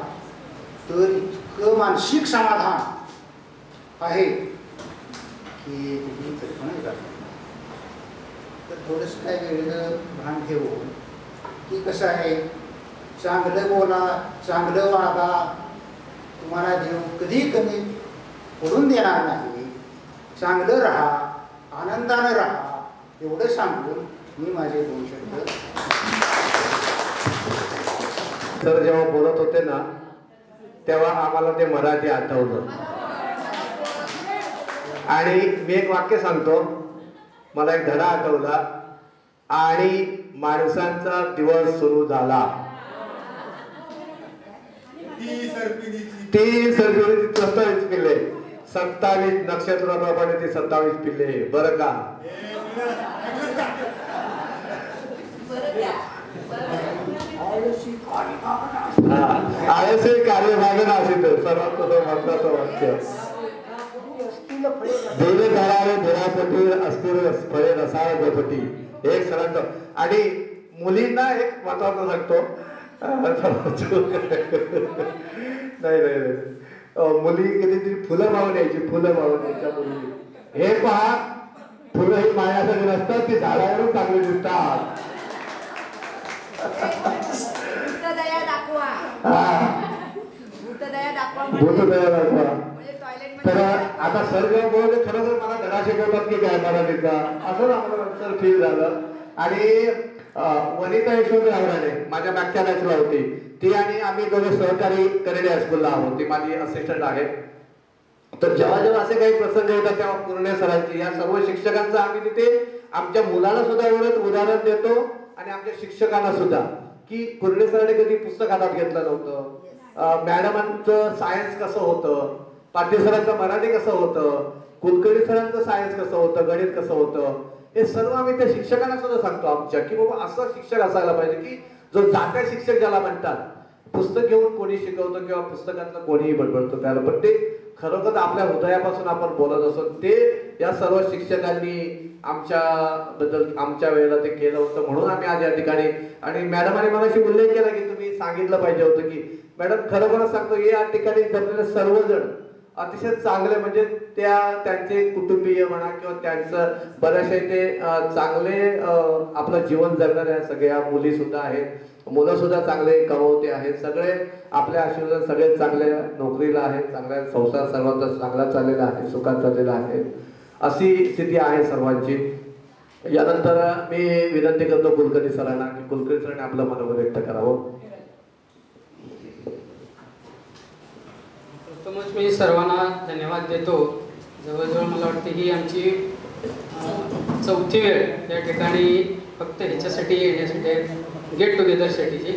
तर इतकं मानसिक समाधान आहे की तुम्ही कल्पना करा. तर थोडंसं काय वेगळं भान ठेवून की कसं आहे, चांगलं बोला, चांगलं वागा, तुम्हाला देव कधी कमी पडून देणार नाही. चांगलं राहा, आनंदानं राहा, एवढं सांगून मी माझे 2 शब्द. सर जेव्हा बोलत होते ना तेव्हा आम्हाला ते मराठी आठवलं आणि मी एक वाक्य सांगतो. मला एक धडा आठवला. आणि माणसांचा दिवस सुरू झाला. ती सरपिलीची 27 पिल्ले, 27 नक्षत्राप्रमाणे ती 27 पिल्ले. बरं का? आळसी कार्यभाग नासित सर्वात महत्वाचं वाक्य. देव धरावे धरापटी असतील फळे रसाळ गपटी. एक सरांत. आणि मुलींना एक महत्वाचं सांगतो. नाही मुली कधीतरी फुलं वाहून यायची, फुलं वाहून यायच्या मुली. हे पहा, फुलं ही मायासाठी नसतात, ती झाडावरून चांगली दिसतात. भूतदया दाखवा. तर आता सर्व बोल खरंच मला धडा शिकवतात की काय मराठीचा, असं आम्हाला नंतर फील झालं. आणि वनिता यशवंत रावराणे माझ्या मागच्या बॅचला होती ती, आणि आम्ही दोघे सहकारी करेडे हायस्कूलला आहोत. ती माझी असिस्टंट आहे. तर जेव्हा जेव्हा असे काही प्रसंग येतात तेव्हा पूर्ण सरांची, या सर्व शिक्षकांचं आम्ही तिथे आमच्या मुलाला सुद्धा एवढंच उदाहरण देतो आणि आमच्या शिक्षकांना सुद्धा, की कुर्णे सरांनी कधी पुस्तक हातात घेतलं नव्हतं. मॅडमांचं सायन्स कसं होतं, पाटील सरांचं मराठी कसं होतं, कुलकर्णी सरांचं सायन्स कसं होतं, गणित कसं होतं, हे सर्व आम्ही त्या शिक्षकांना सुद्धा सांगतो आमच्या, की बाबा असं शिक्षक असायला पाहिजे की जो जात्या शिक्षक ज्याला म्हणतात. पुस्तक घेऊन कोणी शिकवतं किंवा पुस्तकातलं कोणीही बडबडतो त्याला, पण ते खरोखर आपल्या हृदयापासून आपण बोलत असतो. ते या सर्व शिक्षकांनी आमच्या वेळेला ते केलं होतं, म्हणून आम्ही आज या ठिकाणी. आणि मॅडमांनी मगाशी उल्लेख केला की तुम्ही सांगितलं पाहिजे होतं की मॅडम खरोखरच सांगतो, या ठिकाणी जमलेले सर्वजण अतिशय चांगले, म्हणजे त्यांचे कुटुंबीय म्हणा किंवा त्यांचं बऱ्याचशा ते चांगले आपलं जीवन जगणाऱ्या सगळ्या मुली सुद्धा आहेत, मुलं सुद्धा चांगले कमवते आहेत. सगळे आपल्या आशीर्वादात सगळे चांगल्या नोकरीला आहेत, चांगल्या संसार सर्वांचा चांगला चाललेला आहे, सुखात चाललेला आहे, अशी स्थिती आहे सर्वांची. यानंतर मी विनंती करतो कुलकर्णी सरांना की कुलकर्णी सरांनी आपलं मनोगत व्यक्त करावं. प्रथमच मी सर्वांना धन्यवाद देतो. जवळजवळ मला वाटते ही आमची 4थी वेळ या ठिकाणी फक्त ह्याच्यासाठी येण्यासाठी, गेट टुगेदरसाठीची.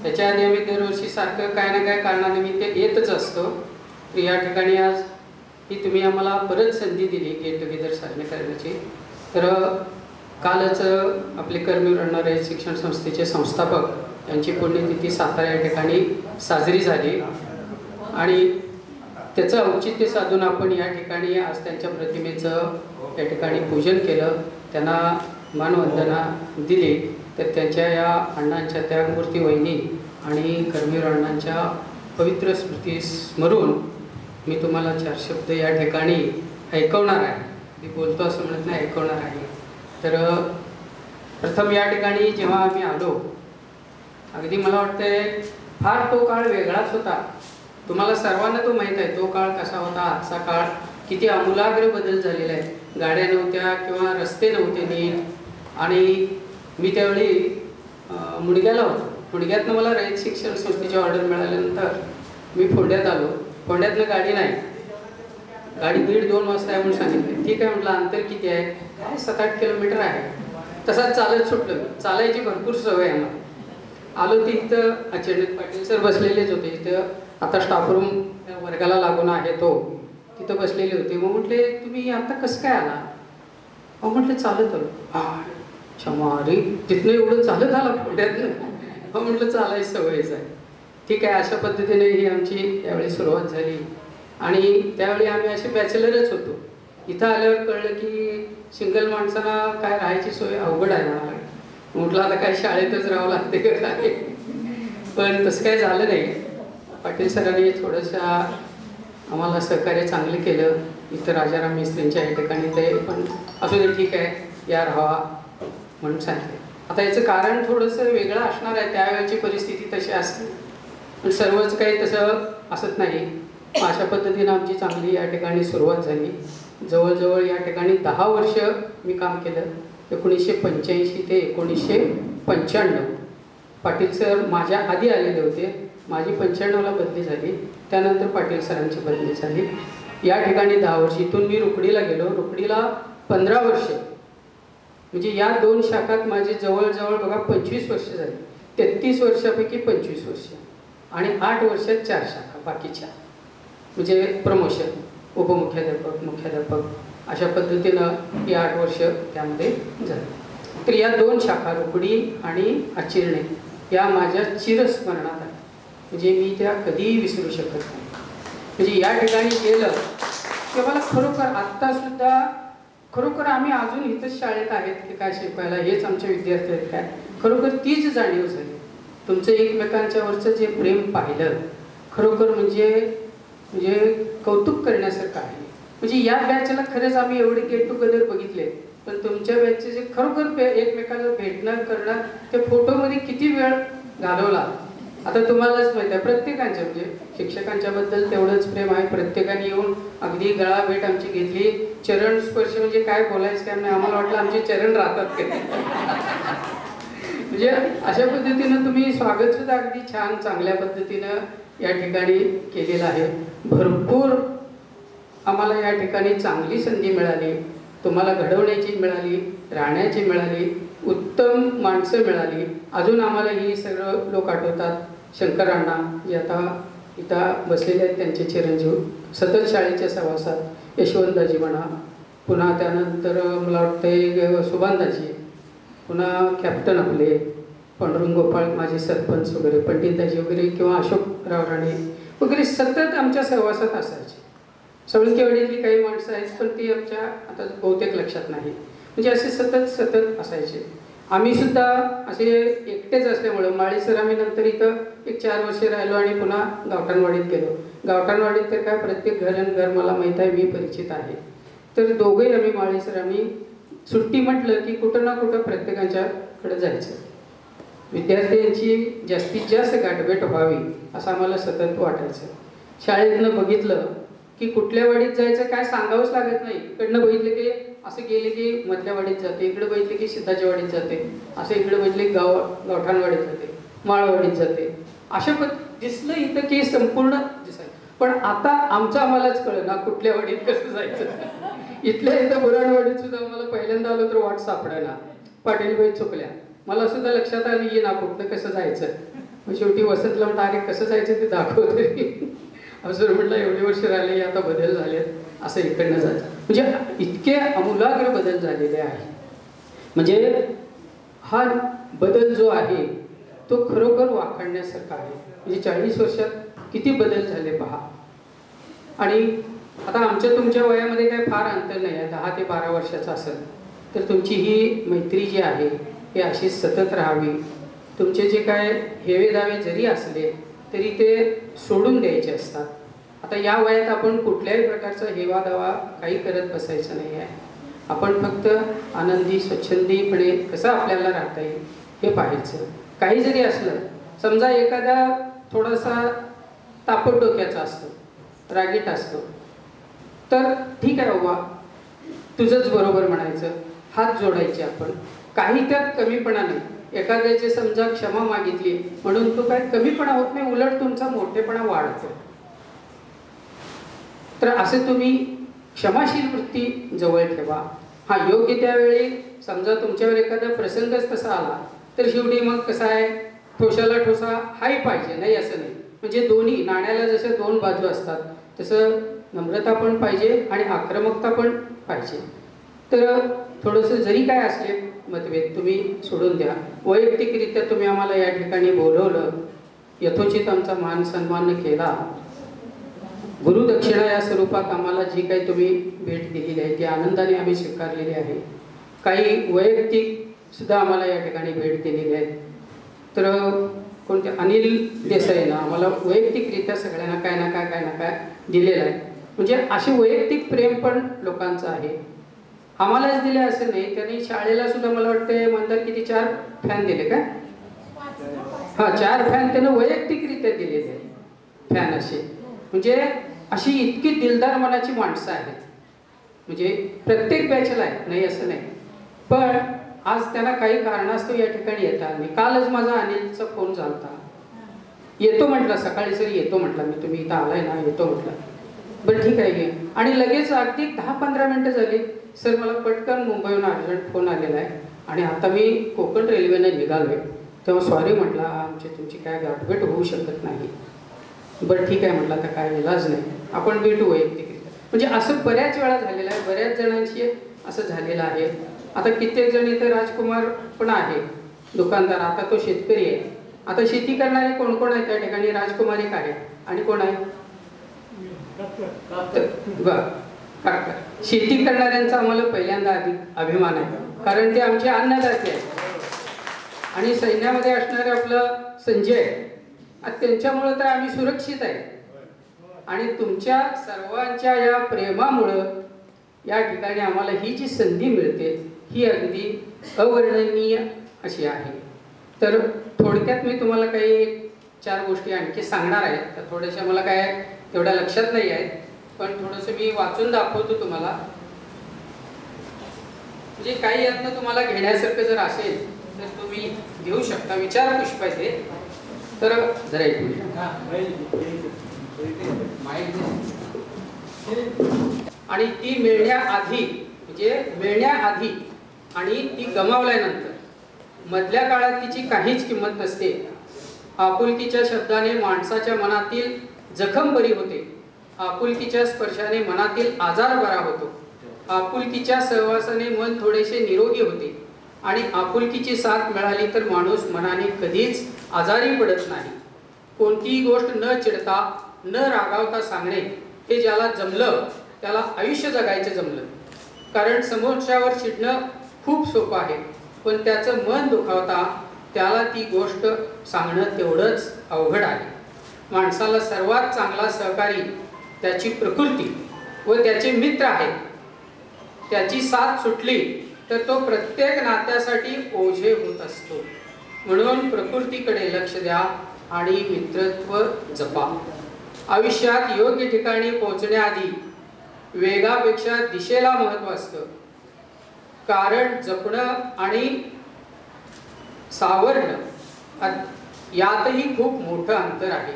त्याच्या आधी आम्ही दरवर्षी सारखं काय ना काय कारणानिमित्त येतच असतो. तर या ठिकाणी आज ही तुम्ही आम्हाला परत संधी दिली गेट टुगेदर साजरी करण्याची. तर कालच आपले कर्मवीर अण्णाराय शिक्षण संस्थेचे संस्थापक यांची पुण्यतिथी सातारा या ठिकाणी साजरी झाली आणि त्याचं औचित्य साधून आपण या ठिकाणी आज त्यांच्या प्रतिमेचं या ठिकाणी पूजन केलं, त्यांना मानवंदना दिली. तर त्यांच्या या अण्णांच्या त्यागमूर्ती वहिनी आणि कर्मवीर अण्णांच्या पवित्र स्मृती स्मरून मी तुम्हाला 4 शब्द या ठिकाणी ऐकवणार आहे. मी बोलतो असं म्हणत नाही, ऐकवणार आहे. तर प्रथम या ठिकाणी जेव्हा आम्ही आलो, अगदी मला वाटतंय फार तो काळ वेगळाच होता. तुम्हाला सर्वांना तो माहीत आहे तो काळ कसा होता. आजचा काळ किती आमूलाग्र बदल झालेला आहे. गाड्या नव्हत्या किंवा रस्ते नव्हते नीट. आणि मी त्यावेळी मुडग्याला होतो. मुडग्यातनं मला रयत शिक्षण संस्थेची ऑर्डर मिळाल्यानंतर मी फोंड्यात आलो. फोंड्यातनं गाडी नाही, गाडी 1:30-2 वाजता आहे म्हणून सांगितलं. ठीक आहे म्हटलं, अंतर किती आहे? 7-8 किलोमीटर आहे. तसाच चालत सुटलो. चालायची भरपूर सवय आहे मला. आलो ती इथं अचानक पाटील सर बसलेलेच होते. इथं आता स्टाफ रूम वर्गाला लागून आहे तो, तिथं बसलेले होते. मग म्हटले तुम्ही आता कसं काय आला? मग म्हटलं चालत आलो. क्षमा रे, तिथनं एवढं चालत आला फोंड्यातनं? मग म्हटलं चालायची सवयच आहे. ठीक आहे. अशा पद्धतीने ही आमची त्यावेळी सुरुवात झाली. आणि त्यावेळी आम्ही असे बॅचलरच होतो. इथं आल्यावर कळलं की सिंगल माणसाला काय राहायची सोय अवघड आहे. म्हटलं आता काय शाळेतच राहावं लागते का काय? पण तसं काही झालं नाही. पाटील सरांनी थोडंसं आम्हाला सहकार्य चांगलं केलं. इथं राजाराम मिस्त्रींच्या या ठिकाणी ते पण असू दे ठीक आहे या राहावा म्हणून सांगितले. आता याचं कारण थोडंसं वेगळं असणार आहे, त्यावेळेची परिस्थिती तशी असते, पण सर्वच काही तसं असत नाही. अशा पद्धतीनं आमची चांगली या ठिकाणी सुरुवात झाली. जवळजवळ या ठिकाणी 10 वर्ष मी काम केलं. 1985 ते 1995 पाटील सर माझ्या आधी आलेले होते. माझी 95ला बदली झाली, त्यानंतर पाटील सरांची बदली झाली. या ठिकाणी 10 वर्ष. इथून मी रुकडीला गेलो. रुकडीला 15 वर्ष, म्हणजे या 2 शाखात माझी जवळजवळ बघा 25 वर्ष झाली. 33 वर्षापैकी 25 वर्ष आणि 8 वर्षात 4 शाखा बाकीच्या, म्हणजे प्रमोशन, उपमुख्याध्यापक, मुख्याध्यापक अशा पद्धतीनं ही 8 वर्ष त्यामध्ये झाली. तर या 2 शाखा रुकडी आणि आचिरणे या माझ्या चिरस्मरणात आहेत, म्हणजे मी त्या कधीही विसरू शकत नाही. म्हणजे या ठिकाणी गेलं की मला खरोखर आत्तासुद्धा खरोखर आम्ही अजून इथंच शाळेत आहेत की काय शिकवायला, हेच आमचे विद्यार्थी आहेत काय, खरोखर तीच जाणीव झाली. तुमचं एकमेकांच्यावरचं जे प्रेम पाहिलं खरोखर म्हणजे कौतुक करण्यासारखं आहे. म्हणजे या बॅचला खरंच आम्ही एवढे गेट टुगेदर बघितले, पण तुमच्या बॅचचे जे खरोखर एकमेकांना भेटणं करणं, ते फोटोमध्ये किती वेळ घालवला आता तुम्हालाच माहिती आहे. प्रत्येकांच्या म्हणजे शिक्षकांच्या बद्दल तेवढंच प्रेम आहे. प्रत्येकाने येऊन अगदी गळा भेट आमची घेतली. चरण स्पर्श म्हणजे काय बोलायचं काय नाही, आम्हाला वाटलं आमचे चरण राहतात ते. म्हणजे अशा पद्धतीनं तुम्ही स्वागत सुद्धा अगदी छान चांगल्या पद्धतीनं या ठिकाणी केलेलं आहे. भरपूर आम्हाला या ठिकाणी चांगली संधी मिळाली, तुम्हाला घडवण्याची मिळाली, राहण्याची मिळाली, उत्तम माणसं मिळाली. अजून आम्हाला ही सगळं लोक आठवतात. शंकरांना जे आता इथं बसलेले आहेत त्यांचे चिरंजीव, सतत शाळेच्या सहवासात यशवंतदाजी म्हणा, पुन्हा त्यानंतर मला वाटतं सुभानदाजी, पुन्हा कॅप्टन आपले पांडुरंग गोपाळ माझे सरपंच वगैरे, पंडितदाजी वगैरे किंवा अशोकराव राणे वगैरे सतत आमच्या सहवासात असायचे. सळुंकेवाडीतली काही माणसं आहेत पण ती आमच्या आता बहुतेक लक्षात नाही. म्हणजे असे सतत असायचे. आम्ही सुद्धा असे एकटेच असल्यामुळं माळी सर आम्ही नंतर इथं एक 4 वर्ष राहिलो आणि पुन्हा गावठाणवाडीत गेलो. गावठाणवाडीत तर काय प्रत्येक घर मला माहीत आहे, मी परिचित आहे. तर दोघंही आम्ही माळी सर आम्ही सुट्टी म्हटलं की कुठं ना कुठं प्रत्येकाच्याकडे जायचं. विद्यार्थ्यांची जास्तीत जास्त गाठभेट व्हावी असं आम्हाला सतत वाटायचं. शाळेतनं बघितलं की कुठल्या वाडीत जायचं काय सांगावंच लागत नाही. इकडनं बघितलं की असं गेले की मधल्या वाडीत जाते, इकडे बघितले की सिद्धाच्या वाडीत जाते, असं इकडे बघितले की गावठाणवाडीत जाते, माळवाडीत जाते. अशा दिसलं इथं की संपूर्ण दिसायचं. पण आता आम्हालाच कळलं ना कुठल्या वाडीत कसं जायचं. इथल्या इथं बुराणवाडीत सुद्धा आम्हाला पहिल्यांदा आलो तर वाट सापडेना. पाटीलबाई चुकल्या, मला सुद्धा लक्षात आली ये ना कुठलं कसं जायचं. मग शेवटी वसंतला म्हणता अरे कसं जायचं ते दाखव तरी. असं म्हटलं एवढे वर्ष राहिले आता बदल झालेत, असं इकडनं जायचं. म्हणजे इतके आमूलाग्र बदल झालेले आहे. म्हणजे हा बदल जो आहे तो खरोखर वाखाणण्यासारखा आहे. म्हणजे 40 वर्षात किती बदल झाले पहा. आणि आता आमच्या तुमच्या वयामध्ये काही फार अंतर नाही आहे, 10 ते 12 वर्षाचं असेल. तर तुमची ही मैत्री जी आहे ही अशीच सतत राहावी. तुमचे जे काय हेवेदावे जरी असले तरी ते सोडून द्यायचे असतात. आता या वयात आपण कुठल्याही प्रकारचा हेवा दावा काही करत बसायचं नाही आहे. आपण फक्त आनंदी स्वच्छंदीपणे कसं आपल्याला राहता येईल हे पाहायचं. काही जरी असलं, समजा एखादा थोडासा तापट डोक्याचा असतो, रागीट असतो, तर ठीक आहे बाबा तुझंच बरोबर म्हणायचं, हात जोडायचे आपण. काही त्यात कमीपणा नाही. एखाद्याचे समजा क्षमा मागितली म्हणून तो काय कमीपणा होत नाही, उलट तुमचा मोठेपणा वाढतो. तर असे तुम्ही क्षमाशील वृत्ती जवळ ठेवा. हा योग्य त्यावेळी समजा तुमच्यावर एखादा प्रसंगच तसा आला तर शेवटी मग कसं आहे, ठोशाला ठोसा हाही पाहिजे, नाही असं नाही. म्हणजे दोन्ही नाण्याला जसं 2 बाजू असतात तसं नम्रता पण पाहिजे आणि आक्रमकता पण पाहिजे. तर थोडंसं जरी काय असले मतभेद तुम्ही सोडून द्या. वैयक्तिकरित्या तुम्ही आम्हाला या ठिकाणी बोलवलं, यथोचित आमचा मान सन्मान केला. गुरुदक्षिणा या स्वरूपात आम्हाला जी काही तुम्ही भेट दिलेली आहे ती आनंदाने आम्ही स्वीकारलेली आहे. काही वैयक्तिक सुद्धा आम्हाला या ठिकाणी भेट दिलेली आहे. तर कोणते अनिल देसाईनं आम्हाला वैयक्तिकरित्या सगळ्यांना काय ना काय दिलेलं आहे. म्हणजे असे वैयक्तिक प्रेम पण लोकांचं आहे. आम्हालाच दिले असं नाही, त्यांनी शाळेला सुद्धा मला वाटते मंदार किती 4 फॅन दिले का? हा 4 फॅन त्यानं वैयक्तिकरित्या दिलेले फॅन असे. म्हणजे अशी इतकी दिलदार मनाची माणसं आहेत. म्हणजे प्रत्येक बॅचला आहे, नाही असं नाही, पण आज त्यांना काही कारणास्तव या ठिकाणी येता नाही. कालच माझा अनिलचा फोन झाला, येतो म्हटलं सकाळी, सर येतो म्हटलं मी, तुम्ही इथं आलाय ना, येतो म्हटलं. बरं ठीक आहे. आणि लगेच अगदी 10-15 मिनिटं झाली, सर मला पटकन मुंबईहून अर्जंट फोन आलेला आहे आणि आता मी कोकण रेल्वेने निघालोय, तेव्हा सॉरी म्हटलं, आमची तुमची काय गाठभेट होऊ शकत नाही. बरं ठीक आहे म्हटलं, आता काय इलाज नाही, आपण भेटू वैयक्तिकरित्या. म्हणजे असं बऱ्याच वेळा झालेलं आहे, बऱ्याच जणांशी असं झालेलं आहे. आता कित्येक जण इथं राजकुमार पण आहे, दुकानदार, आता तो शेतकरी आहे. आता शेती करणारे कोण कोण आहे त्या ठिकाणी? राजकुमार एक आहे आणि कोण आहे? बरं, शेती करणाऱ्यांचा आम्हाला पहिल्यांदा अभिमान आहे, कारण ते आमचे अन्नदाते आहेत. आणि सैन्यामध्ये असणारे आपलं संजय, त्यांच्यामुळं तर आम्ही सुरक्षित आहे. आणि तुमच्या सर्वांच्या या प्रेमामुळं या ठिकाणी आम्हाला ही जी संधी मिळते ही अगदी अवर्णनीय अशी आहे. तर थोडक्यात मी तुम्हाला काही 4 गोष्टी आणखी सांगणार आहे. तर थोड्याशा मला काय तेवढ्या लक्षात नाही आहेत, पण थोडंसं मी वाचून दाखवतो तुम्हाला. म्हणजे काही यातनं तुम्हाला घेण्यासारखं जर असेल तर तुम्ही घेऊ शकता. विचार पुष्प आहे ते. तर जरा एक मिनिट. आणि ती मिळण्याआधी, म्हणजे मिळण्याआधी आणि ती गमावल्यानंतर मधल्या काळात तिची काहीच किंमत नसते. आपुलकीच्या शब्दाने माणसाच्या मनातील जखम बरी होते. आपुलकीच्या स्पर्शाने मनातील आजार बरा होतो. आपुलकीच्या सहवासाने मन थोडेसे निरोगी होते. आणि आपुलकीची साथ मिळाली तर माणूस मनाने कधीच आजारी पडत नाही. कोणतीही गोष्ट न चिडता न रागावता सांगणे हे ज्याला जमलं त्याला आयुष्य जगायचं जमलं. कारण समोरच्यावर चिडणं खूप सोपं आहे, पण त्याचं मन दुखावता त्याला ती गोष्ट सांगणं तेवढंच अवघड आहे. माणसाला सर्वात चांगला सहकारी त्याची प्रकृती व त्याचे मित्र आहेत. त्याची साथ सुटली तर तो प्रत्येक नात्यासाठी ओझे होत असतो. म्हणून प्रकृतीकडे लक्ष द्या आणि मित्रत्व जपा. आयुष्यात योग्य ठिकाणी पोहोचण्याआधी वेगापेक्षा दिशेला महत्त्व असतं. कारण जपणं आणि सावरणं यातही खूप मोठं अंतर आहे.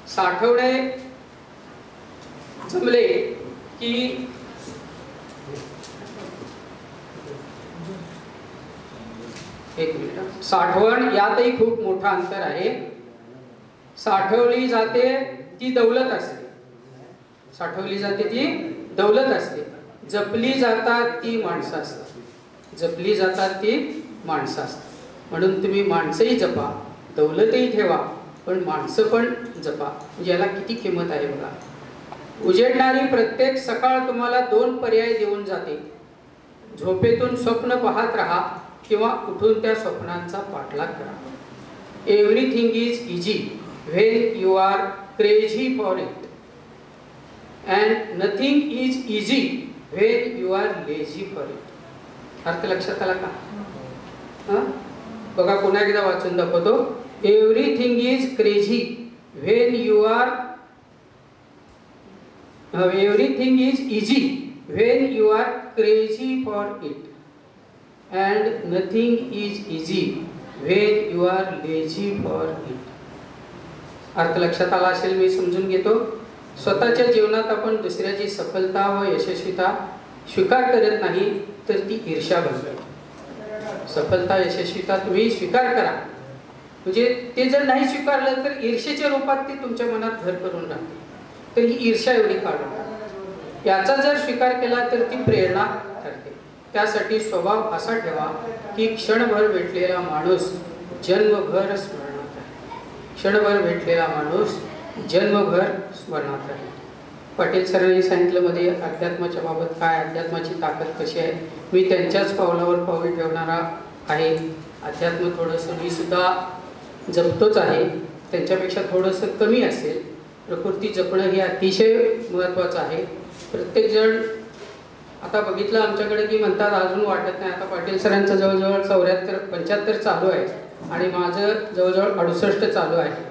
साठवणे जमले की एक मिनिट. साठवण यातही खूप मोठं अंतर आहे. साठवली जाते ती दौलत असते. साठवली जाते ती दौलत असते. जपली जातात ती माणसं असतात. जपली जातात ती माणसं असतात. म्हणून तुम्ही माणसंही जपा, दौलतही ठेवा, पण माणसं पण जपा. म्हणजे याला किती किंमत आहे बघा. उजेडणारी प्रत्येक सकाळ तुम्हाला 2 पर्याय देऊन जाते. झोपेतून स्वप्न पाहत राहा किंवा उठून त्या स्वप्नांचा पाठलाग करा. Everything is easy when you are crazy for it and nothing is easy when you are lazy for it. अर्थ लक्षात आला का? बघा पुन्हा एकदा वाचून दाखवतो. Everything is crazy when you are everything is easy when you are crazy for it and nothing is easy when you are lazy for it. अर्थ लक्षात आला असेल मी समजून घेतो. स्वतःच्या जीवनात आपण दुसऱ्याची सफलता व यशस्वीता स्वीकार करत नाही तर ती ईर्ष्या बनते. सफलता यशस्वीता तुम्ही स्वीकार करा. म्हणजे ते जर नाही स्वीकारलं तर ईर्ष्येच्या रूपात ते तुमच्या मनात घर करून राहते. तर ही ईर्ष्या एवढी काढून टाका. याचा जर स्वीकार केला तर ती प्रेरणा ठरते. त्यासाठी स्वभाव असा ठेवा की क्षणभर भेटलेला माणूस जन्मभर स्मरणात राहील. क्षणभर भेटलेला माणूस जन्मभर स्मरणात राहील. पाटील सरांनी सांगितलं मध्ये अध्यात्माच्या बाबत काय, अध्यात्माची ताकद कशी आहे. मी त्यांच्याच पावलावर पाऊल ठेवणारा आहे. अध्यात्म थोडंसं मी सुद्धा जपतोच आहे, त्यांच्यापेक्षा थोडंसं कमी असेल. प्रकृती जपणं हे अतिशय महत्त्वाचं आहे. प्रत्येकजण आता बघितलं आमच्याकडे की म्हणतात अजून वाटत नाही. आता पाटील सरांचं जवळजवळ 75 चालू आहे आणि माझं जवळजवळ 68 चालू आहे.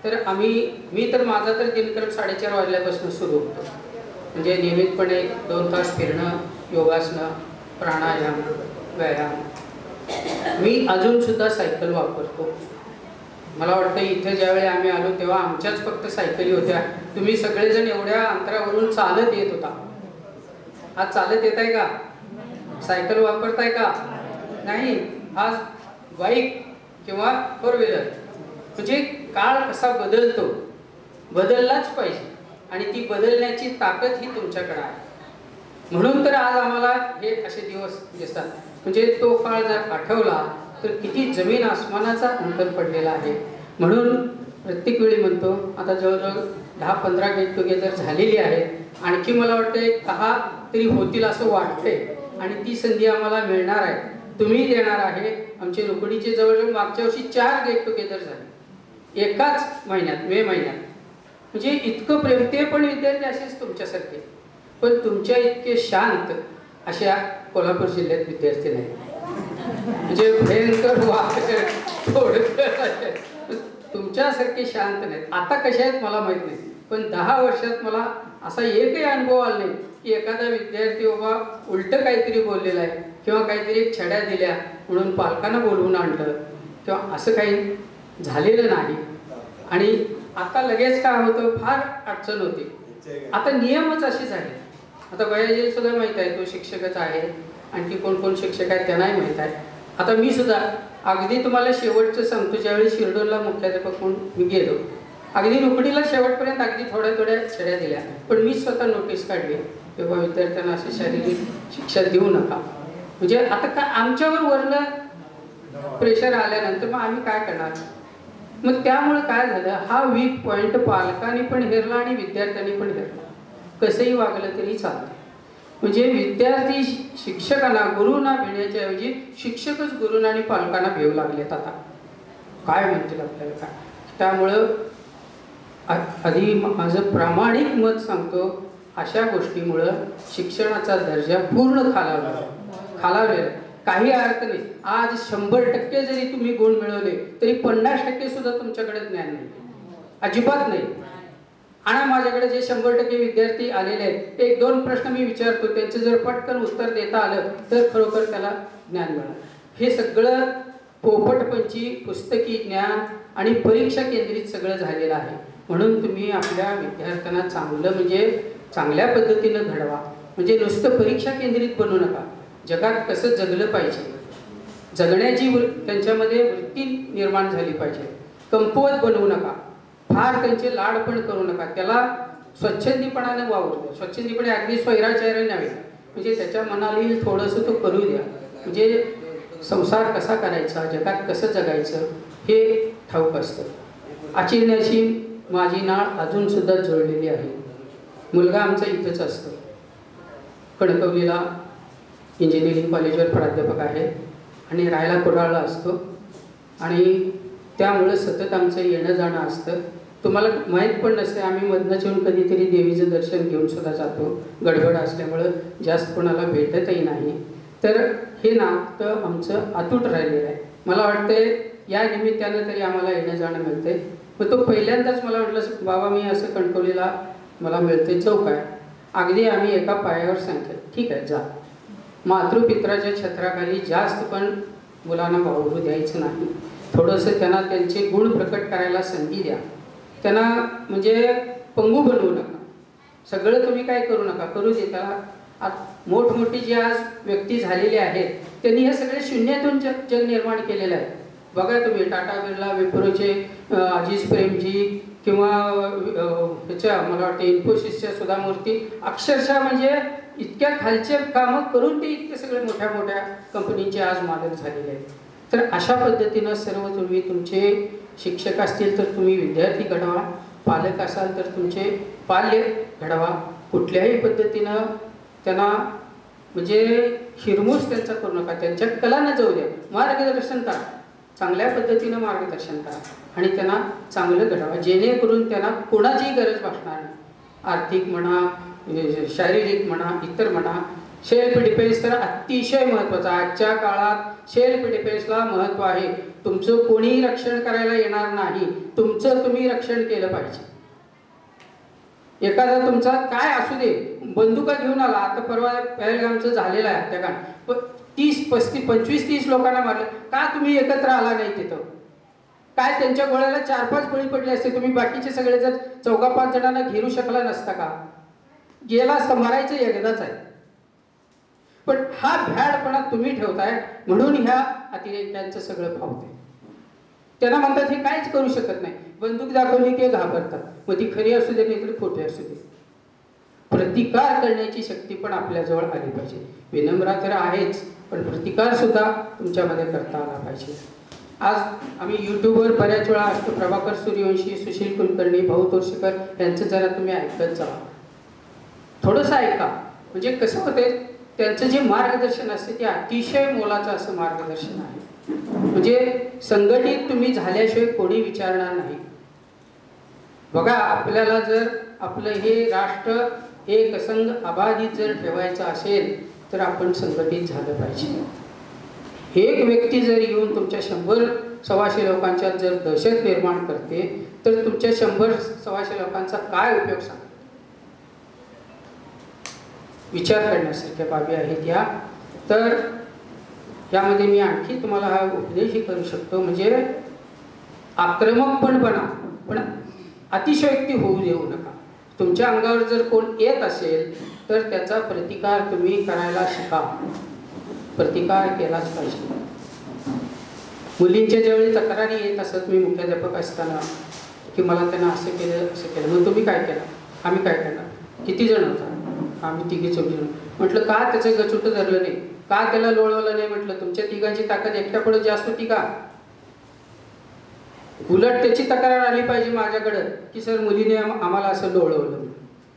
तर मी तर माझा तर दिनक्रम 4:30 वाजल्यापासून सुरू होतो. म्हणजे नियमितपणे 2 तास फिरणं, योगासनं, प्राणायाम, व्यायाम. मी अजूनसुद्धा सायकल वापरतो. मला वाटतं इथे ज्यावेळी आम्ही आलो तेव्हा आमच्याच फक्त सायकली होत्या. तुम्ही सगळेजण एवढ्या अंतरावरून चालत येत होता. आज चालत येत आहे का? सायकल वापरताय का? नाही. आज बाईक किंवा 4 व्हीलर. म्हणजे काळ कसा बदलतो, बदललाच पाहिजे आणि ती बदलण्याची ताकद ही तुमच्याकडे आहे. म्हणून तर आज आम्हाला हे असे दिवस दिसतात. म्हणजे तो काळ जर आठवला तर किती जमीन आसमानाचा अंतर पडलेला आहे. म्हणून प्रत्येक वेळी म्हणतो आता जवळजवळ 10-15 गेट टुगेदर झालेली आहेत. आणखी मला वाटतं 10 तरी होतील असं वाटतंय आणि ती संधी आम्हाला मिळणार आहे. तुम्ही देणार आहे. आमचे रुकडीचे जवळजवळ मागच्या वर्षी 4 गेट टुगेदर झाले एकाच महिन्यात, मे महिन्यात. म्हणजे इतकं प्रेम. ते पण विद्यार्थी असेच तुमच्यासारखे, पण तुमच्या इतके शांत अशा कोल्हापूर जिल्ह्यात विद्यार्थी नाही. म्हणजे भयंकर तुमच्यासारखे शांत नाहीत. आता कशा आहेत मला माहित नाही, पण 10 वर्षात मला असा एकही अनुभव आला नाही की एखादा विद्यार्थी बाबा उलट काहीतरी बोललेला आहे किंवा काहीतरी छड्या दिल्या म्हणून पालकांना बोलवून आणलं किंवा असं काही झालेलं नाही. आणि आता लगेच काय होतं, फार अडचण होती. आता नियमच असे झाले. आता बयाजीला सुद्धा माहीत आहे, तो शिक्षकच आहे. आणखी कोण कोण शिक्षक आहेत त्यांनाही माहीत आहे. आता मी सुद्धा अगदी तुम्हाला शेवटचं सांगतो, ज्यावेळी शिरडोनला मुख्याध्यापक म्हणून मी गेलो, अगदी रुकडीला शेवटपर्यंत अगदी थोड्या थोड्या छड्या दिल्या. पण मी स्वतः नोटीस काढली की बाबा विद्यार्थ्यांना अशी शारीरिक शिक्षा देऊ नका. म्हणजे आता काय आमच्यावर वरनं प्रेशर आल्यानंतर मग आम्ही काय करणार. मग त्यामुळे काय झालं, हा वीक पॉईंट पालकांनी पण हेरला आणि विद्यार्थ्यांनी पण हेरला. कसंही वागलं तरी चालतं. म्हणजे विद्यार्थी शिक्षकांना गुरुंना भिण्याच्या ऐवजी शिक्षकच गुरुंना आणि पालकांना भेव लागलेत. आता काय म्हणतील आपल्याला काय. त्यामुळं आधी माझं प्रामाणिक मत सांगतो, अशा गोष्टीमुळं शिक्षणाचा दर्जा पूर्ण खालावलेला. काही अर्थ नाही. आज 100% जरी तुम्ही गुण मिळवले तरी 50% सुद्धा तुमच्याकडे ज्ञान नाही, अजिबात नाही. आणि माझ्याकडे जे 100% विद्यार्थी आलेले आहेत, 1-2 प्रश्न मी विचारतो, त्यांचे जर पटकन उत्तर देता आलं तर खरोखर त्याला ज्ञान मिळालं. हे सगळं पोपटपंची पुस्तकी ज्ञान आणि परीक्षा केंद्रित सगळं झालेलं आहे. म्हणून तुम्ही आपल्या विद्यार्थ्यांना चांगलं म्हणजे चांगल्या पद्धतीनं घडवा. म्हणजे नुसतं परीक्षा केंद्रित बनू नका. जगात कसं जगलं पाहिजे, जगण्याची त्यांच्यामध्ये वृत्ती निर्माण झाली पाहिजे. कमकुवत बनवू नका. फार त्यांचे लाड पण करू नका. त्याला स्वच्छंदीपणाने वावरू द्या. स्वच्छंदीपणे अगदी स्वैराचार्य नव्हे, म्हणजे त्याच्या मनाला येईल थोडंसं तो करू द्या. म्हणजे संसार कसा करायचा, जगात कसं जगायचं हे ठाऊक असतं. आचिरण्याची माझी नाळ अजून सुद्धा जोडलेली आहे. मुलगा आमचा इथंच असतो, कणकवलीला इंजिनिअरिंग कॉलेजवर प्राध्यापक आहे आणि राहायला कुडाळला असतो. आणि त्यामुळे सतत आमचं येणं जाणं असतं. तुम्हाला माहीत पण नसते, आम्ही मधनंच येऊन कधीतरी देवीचं दर्शन घेऊन सुद्धा जातो. गडबड असल्यामुळं जास्त कोणाला भेटतही नाही. तर हे नातं आमचं अतूट राहिलेलं आहे. मला वाटतंय या निमित्तानं तरी आम्हाला येणं जाणं मिळतंय. मग तो पहिल्यांदाच मला म्हटलं, बाबा मी असं कणकवलीला मला मिळते, जाऊ काय. अगदी आम्ही एका पायावर सांगितलं, ठीक आहे जा. मातृपित्राच्या छत्राखाली जास्त पण मुलांना वावरू द्यायचं नाही. थोडंसं त्यांना त्यांचे गुण प्रकट करायला संधी द्या. त्यांना म्हणजे पंगू बनवू नका. सगळं तुम्ही काय करू नका, करू दे. त्याला मोठमोठी जी आज व्यक्ती झालेली आहेत त्यांनी हे सगळे शून्यातून जग निर्माण केलेलं आहे. बघा तुम्ही टाटा बिर्ला, विप्रोचे अजीज प्रेमजी किंवा ह्याच्या मला वाटतं इन्फोसिसच्या सुधा मूर्ती, अक्षरशः म्हणजे इतक्या खालचे कामं करून ते इतके सगळे मोठ्या मोठ्या कंपनीचे आज मालक झालेले आहेत. तर अशा पद्धतीनं सर्व तुम्ही तुमचे शिक्षक असतील तर तुम्ही विद्यार्थी घडवा, पालक असाल तर तुमचे पाल्य घडवा. कुठल्याही पद्धतीनं त्यांना म्हणजे हिरमूस त्यांचा करू नका. त्यांच्या कलांना जाऊ द्या, मार्गदर्शन करा. चांगल्या पद्धतीनं मार्गदर्शन करा आणि त्यांना चांगलं घडवा, जेणेकरून त्यांना कोणाचीही गरज भासणार नाही. आर्थिक म्हणा, शारीरिक म्हणा, इतर म्हणा. सेल्फ डिफेन्स तर अतिशय महत्त्वाचा. आजच्या काळात सेल्फ डिफेन्सला महत्त्व आहे. तुमचं कोणीही रक्षण करायला येणार नाही, तुमचं तुम्ही रक्षण केलं पाहिजे. एखादा तुमचा काय असू दे, बंदुका घेऊन आला. आता परवा पहलगामचं झालेलं आहे हत्याकांड, 30, 35, 25, 30 लोकांना मारलं. का तुम्ही एकत्र आला नाही तिथं? काय त्यांच्या गोळ्याला 4-5 बळी पडले असते, तुम्ही बाकीचे सगळे जर 4-5 जणांना घेरू शकला नसता का? गेला असता, मारायचं एकदाच आहे. पण हा भ्याडपणा तुम्ही ठेवताय म्हणून ह्या अतिरेक्यांचं सगळं फावतंय. त्यांना म्हणतात हे काहीच करू शकत नाही. बंदूक दाखवली की घाबरतात, मग ती खरी असू दे नाही तर खोटी असू दे. प्रतिकार करण्याची शक्ती पण आपल्याजवळ आली पाहिजे. विनम्रा तर आहेच, पण प्रतिकार सुद्धा तुमच्यामध्ये करता आला पाहिजे. आज आम्ही यूट्यूबवर बऱ्याच वेळा असतो, प्रभाकर सूर्यवंशी, सुशील कुलकर्णी, भाऊ तोरसेकर यांचं जरा तुम्ही ऐकत जावा, थोडंसं ऐका. म्हणजे कसं होते, त्यांचं जे मार्गदर्शन असते ते अतिशय मोलाचं असं मार्गदर्शन आहे. म्हणजे संघटित तुम्ही झाल्याशिवाय कोणी विचारणार नाही. बघा, आपल्याला जर आपलं हे राष्ट्र एकसंघ अबाधित जर ठेवायचं असेल तर आपण संघटित झालं पाहिजे. एक व्यक्ती जर येऊन तुमच्या 100-125 लोकांच्यात जर दहशत निर्माण करते तर तुमच्या 100-125 लोकांचा काय उपयोग सांगा? विचार करण्यासारख्या बाबी आहेत या. तर यामध्ये मी आणखी तुम्हाला हा उपदेशही करू शकतो, म्हणजे आक्रमक पण बना, पण अतिशयोक्ती होऊ देऊ नका. तुमच्या अंगावर जर कोण येत असेल तर त्याचा प्रतिकार तुम्ही करायला शिका. प्रतिकार केलाच पाहिजे. मुलींच्या ज्यावेळी तक्रारी येत असत, मी मुख्याध्यापक असताना, की मला त्यांना असं केलं असं केलं, मग तुम्ही काय केलं? आम्ही काय करणार? किती जण होता? आम्ही 3-4 जण. म्हटलं का त्याचं गचुटं धरलं नाही, का त्याला लोळवलं नाही? म्हटलं तुमच्या तिघांची ताकद एकट्यापुढे जास्त होती का? उलट त्याची तक्रार आली पाहिजे माझ्याकडं की सर मुलीने आम्हाला असं लोळवलं.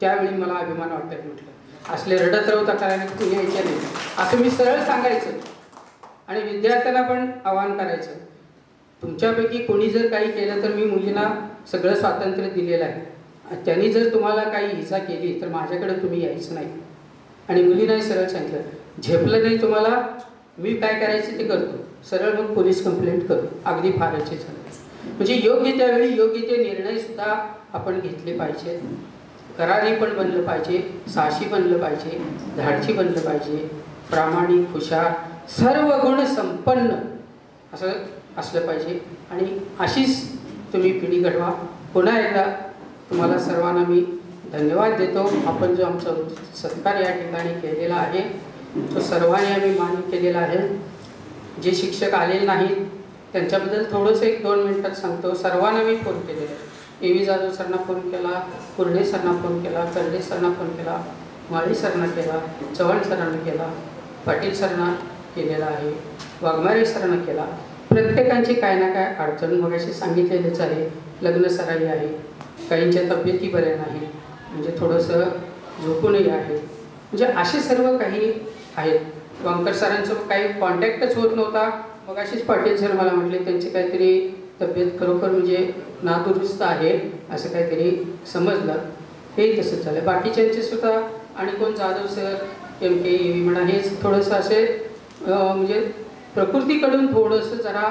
त्यावेळी मला अभिमान वाटत. म्हटलं असले रडत राहू तक्रारी तुम्ही यायच्या नाही, असं मी सरळ सांगायचं. आणि विद्यार्थ्यांना पण आवाहन करायचं, तुमच्यापैकी कोणी जर काही केलं तर मी मुलींना सगळं स्वातंत्र्य दिलेलं आहे. त्यांनी जर तुम्हाला काही इजा केली तर माझ्याकडे तुम्ही यायचं नाही. आणि मुलींनाही सरळ सांगितलं, झेपलं नाही तुम्हाला, मी काय करायचं ते करतो, सरळ मग पोलीस कंप्लेंट करू, अगदी फारच झालं. म्हणजे योग्य त्यावेळी योग्य ते निर्णय सुद्धा आपण घेतले पाहिजे. करारी पण बनलं पाहिजे, साहसी बनलं पाहिजे, धाडसी बनलं पाहिजे, प्रामाणिक, हुशार, सर्व गुण संपन्न असं असलं पाहिजे. आणि अशीच तुम्ही पिढी घडवा. पुन्हा एकदा तुम्हाला सर्वांना मी धन्यवाद देतो. आपण जो आमचा सत्कार या ठिकाणी केलेला आहे तो सर्वांनी आम्ही मान्य केलेला आहे. जे शिक्षक आलेले नाहीत त्यांच्याबद्दल थोडंसं 1-2 मिनिटात सांगतो. सर्वांना मी फोन केलेला आहे. A.V. जाधव सरना फोन केला, कुर्डे सरना फोन केला, कर्डे सरना फोन केला, माळी सरना केला, चव्हाण सरांना केला, पाटील सरना केलेला आहे, वाघमारे सरना केला. प्रत्येकांची काय ना काय अडचण मगाशी सांगितलेलीच आहे. लग्न सराई आहे, काहींच्या तब्येती बऱ्या नाही, म्हणजे थोडंसं झोपूनही आहे. म्हणजे असे सर्व काही आहेत. वांकर सरांचं काही कॉन्टॅक्टच होत नव्हता. मग अशीच पाटील सर मला म्हटले त्यांची काहीतरी तब्येत खरोखर म्हणजे नादुरुस्त आहे असं काहीतरी समजलं. हे तसंच झालं. बाकीच्यांचे सुद्धा आणि कोण जाधव सर, MK A.V. म्हणा, हे थोडंसं असे म्हणजे प्रकृतीकडून थोडंसं जरा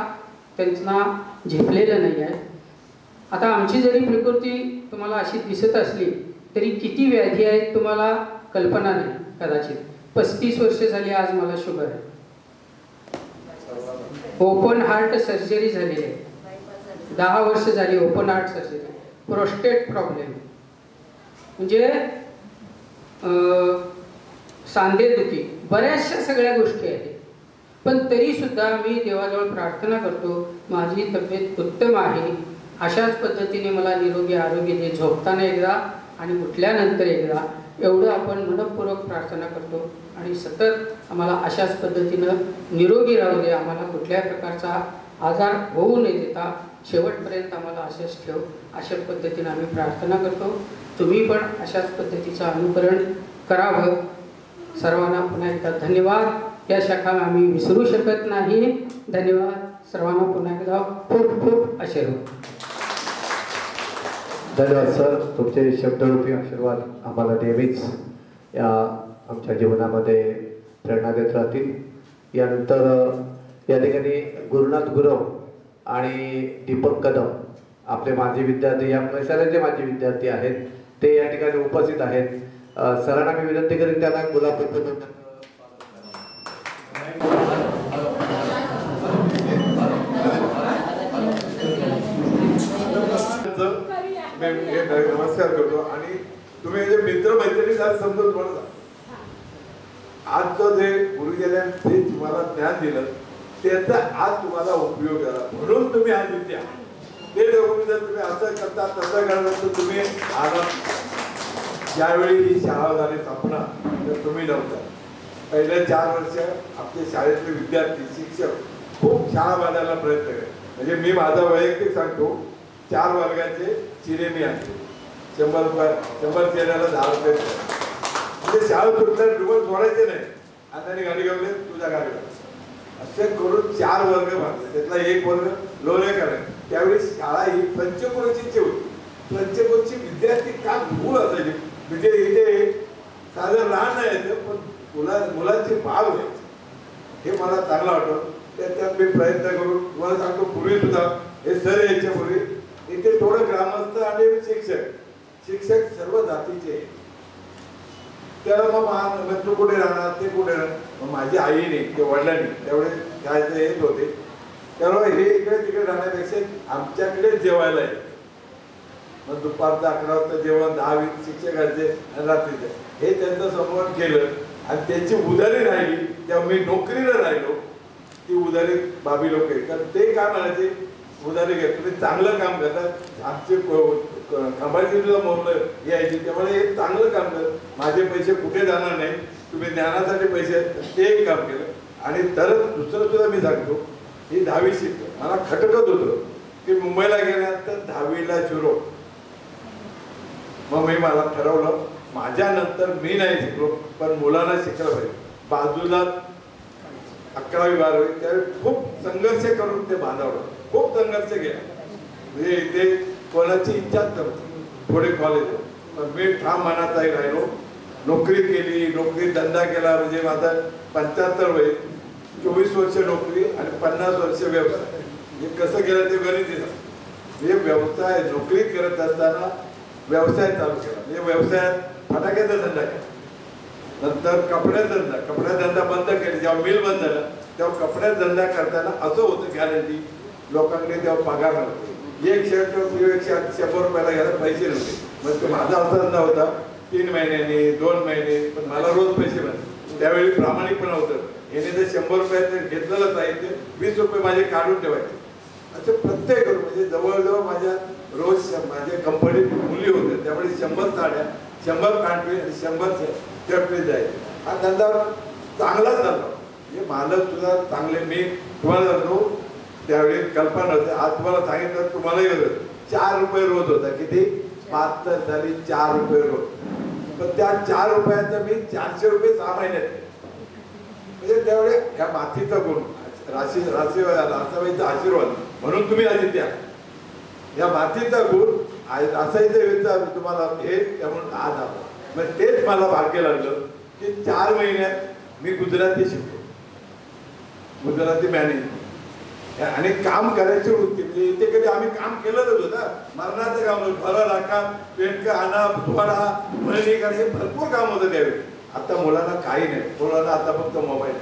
त्यांना झेपलेलं नाही आहे. आता आमची जरी प्रकृती तुम्हाला अशी दिसत असली तरी किती व्याधी आहेत तुम्हाला कल्पना नाही कदाचित. 35 वर्ष झाली आज मला शुगर आहे. ओपन हार्ट सर्जरी झालेली आहे. 10 वर्ष झाली open heart surgery. Prostate problem म्हणजे सांधेदुखी, बऱ्याचशा सगळ्या गोष्टी आहेत. पण तरी सुद्धा मी देवाजवळ प्रार्थना करतो माझी तब्येत उत्तम आहे. अशाच पद्धतीने मला निरोगी आरोग्य दे, झोपताना एकदा आणि उठल्यानंतर एकदा, एवढं आपण मनपूर्वक प्रार्थना करतो. आणि सतत आम्हाला अशाच पद्धतीनं निरोगी राहू दे, आम्हाला कुठल्याही प्रकारचा आजार होऊ न देता शेवटपर्यंत आम्हाला असेच ठेव, अशा पद्धतीनं आम्ही प्रार्थना करतो. तुम्ही पण अशाच पद्धतीचं अनुकरण करावं. सर्वांना पुन्हा एकदा धन्यवाद. या शाखा आम्ही विसरू शकत नाही. धन्यवाद सर्वांना. पुन्हा एकदा खूप खूप आशीर्वाद. धन्यवाद सर. तुमचे शब्दरूपी आशीर्वाद आम्हाला नेहमीच या आमच्या जीवनामध्ये प्रेरणा देत राहतील. यानंतर या ठिकाणी गुरुनाथ गुरव आणि दीपक कदम आपले माजी विद्यार्थी, या परिसराचे माजी विद्यार्थी आहेत, ते या ठिकाणी उपस्थित आहेत. सरांना मी विनंती करेन त्यांना गुलाब नमस्कार करतो. आणि तुम्ही जे मित्र मैत्रिणी समजून बोलता, आजचं जे गुरुजनांनी जे तुम्हाला ज्ञान दिलं त्याचा आज तुम्हाला उपयोग झाला, म्हणून तुम्ही आज विद्या ते जर तुम्ही असं करता तसं करता तर तुम्ही आनंद. ज्यावेळी ही शाळा झाली स्थापना तर तुम्ही नव्हता. पहिल्या 4 वर्ष आपल्या शाळेतले विद्यार्थी शिक्षक खूप शाळा बांधायला प्रयत्न केले. म्हणजे मी माझा वैयक्तिक सांगतो, 4 वर्गाचे चिरे मी आणले, 100 चेहऱ्याला 10 रुपये. म्हणजे शाळा तुटल्या डुबल सोडायचे नाही. आता गाडी घेऊन तुझ्या गाडीला असे करून 4 वर्ग बांधले. त्यातला 1 वर्ग लोणे करायचे. त्यावेळी शाळा ही पंचकुलाची होती. पंचकुलची विद्यार्थी का भूल असायची. म्हणजे इथे साधं लहान नाही येतं, पण मुलांची बाळ व्हायची. हे मला चांगलं वाटतं. त्यात मी प्रयत्न करून तुम्हाला सांगतो, पूर्वी सुद्धा हे सर यायच्या पूर्वी इथे थोडं ग्रामस्थ आणि शिक्षक सर्व जातीचे. त्याला मग तू कुठे राहणार, ते कुठे राहणार. मग माझी आईने किंवा वडिलांनी त्यावेळे शाळेत येत होते, त्यामुळे हे इकडे तिकडे राहण्यापेक्षा आमच्याकडेच जेवायला येत. मग दुपारचं 11 वाजता जेवण, 10-20 शिक्षकांचे आणि रात्रीचे हे त्यांचं संबोधन केलं. आणि त्यांची उधारी राहिली तेव्हा मी नोकरीला राहिलो. ती उधारी बाबी लोक आहेत, कारण ते काय म्हणायचे, उधारी घ्या तुम्ही चांगलं काम करतात. आमचे खंबाची सुद्धा मोहलं यायची, त्यामुळे हे चांगलं काम करत. माझे पैसे कुठे जाणार नाही, तुम्ही ज्ञानासाठी पैसे ते एक काम केलं. आणि तरच दुसरं सुद्धा मी सांगतो, ही 10वी शिकलो. मला खटकत होतं की मुंबईला गेल्यानंतर 10वीला शिरो. मग मला ठरवलं माझ्यानंतर मी नाही शिकलो, पण मुलांना शिकलं पाहिजे. बाजूला 11वी 12वी त्यावेळी खूप संघर्ष करून ते बांधवलं. खूप संघर्ष केला. म्हणजे इथे कोणाची इच्छाच नव्हती पुढे कॉलेज, पण मी ठाम मनाचाही राहिलो. नोकरी केली, नोकरी धंदा केला. म्हणजे माझा 75 वय, 24 वर्ष नोकरी आणि 50 वर्ष व्यवसाय. हे कसं केलं ते गणित दिलं. म्हणजे व्यवसाय नोकरी करत असताना व्यवसाय चालू केला. म्हणजे व्यवसायात फटाक्याचा धंदा केला. नंतर कपड्याचा धंदा बंद केला. जेव्हा मिल बंद झालं तेव्हा कपड्याचा धंदा करताना असं होतं, गॅरंटी लोकांकडे तेव्हा पगार नव्हते. एक शर्ट 100 रुपयाला घ्यायला पैसे नव्हते. मग तो माझा असा धंदा होता, 3 महिन्याने 2 महिने, पण मला रोज पैसे मिळाले. त्यावेळी प्रामाणिकपणा होतं. याने जर 100 रुपयाचं घेतलेलं साहित्य 20 रुपये माझे काढून ठेवायचे. असं प्रत्येक म्हणजे जवळजवळ माझ्या रोज माझ्या कंपनीत मुली होत्या. त्यामुळे 100 साड्या, 100 पॅन्ट्री आणि 100 शर्ट जायचे. हा धंदा चांगलाच झाला. म्हणजे मालक सुद्धा चांगले. मी तुम्हाला सांगतो, त्यावेळी कल्पना होते. आज तुम्हाला सांगितलं, तुम्हालाही होतं 4 रुपये रोज होता. किती 5 झाली 4 रुपये रोज. पण त्या 4 रुपयाचं मी 400 रुपये 6 महिन्यात. म्हणजे त्यावेळी ह्या मातीचा गुण, राशीबाईचा आशीर्वाद, म्हणून तुम्ही आधी द्या. या मातीचा गुण असायचं तुम्हाला हे, त्यामुळे आज आला. मग तेच मला भाग्य लागलं की 4 महिन्यात मी गुजराती शिकलो, गुजराती मॅनेज आणि काम करायची वृत्ती. म्हणजे इथे कधी आम्ही काम केलंच होतं. मरणाचं काम होतं, भरं राखा, पेंटका आणा, धुवाडा, मळणी करा, हे भरपूर काम होतं त्यावेळी. आता मुलांना काही नाही. मुलांना आता फक्त मोबाईल.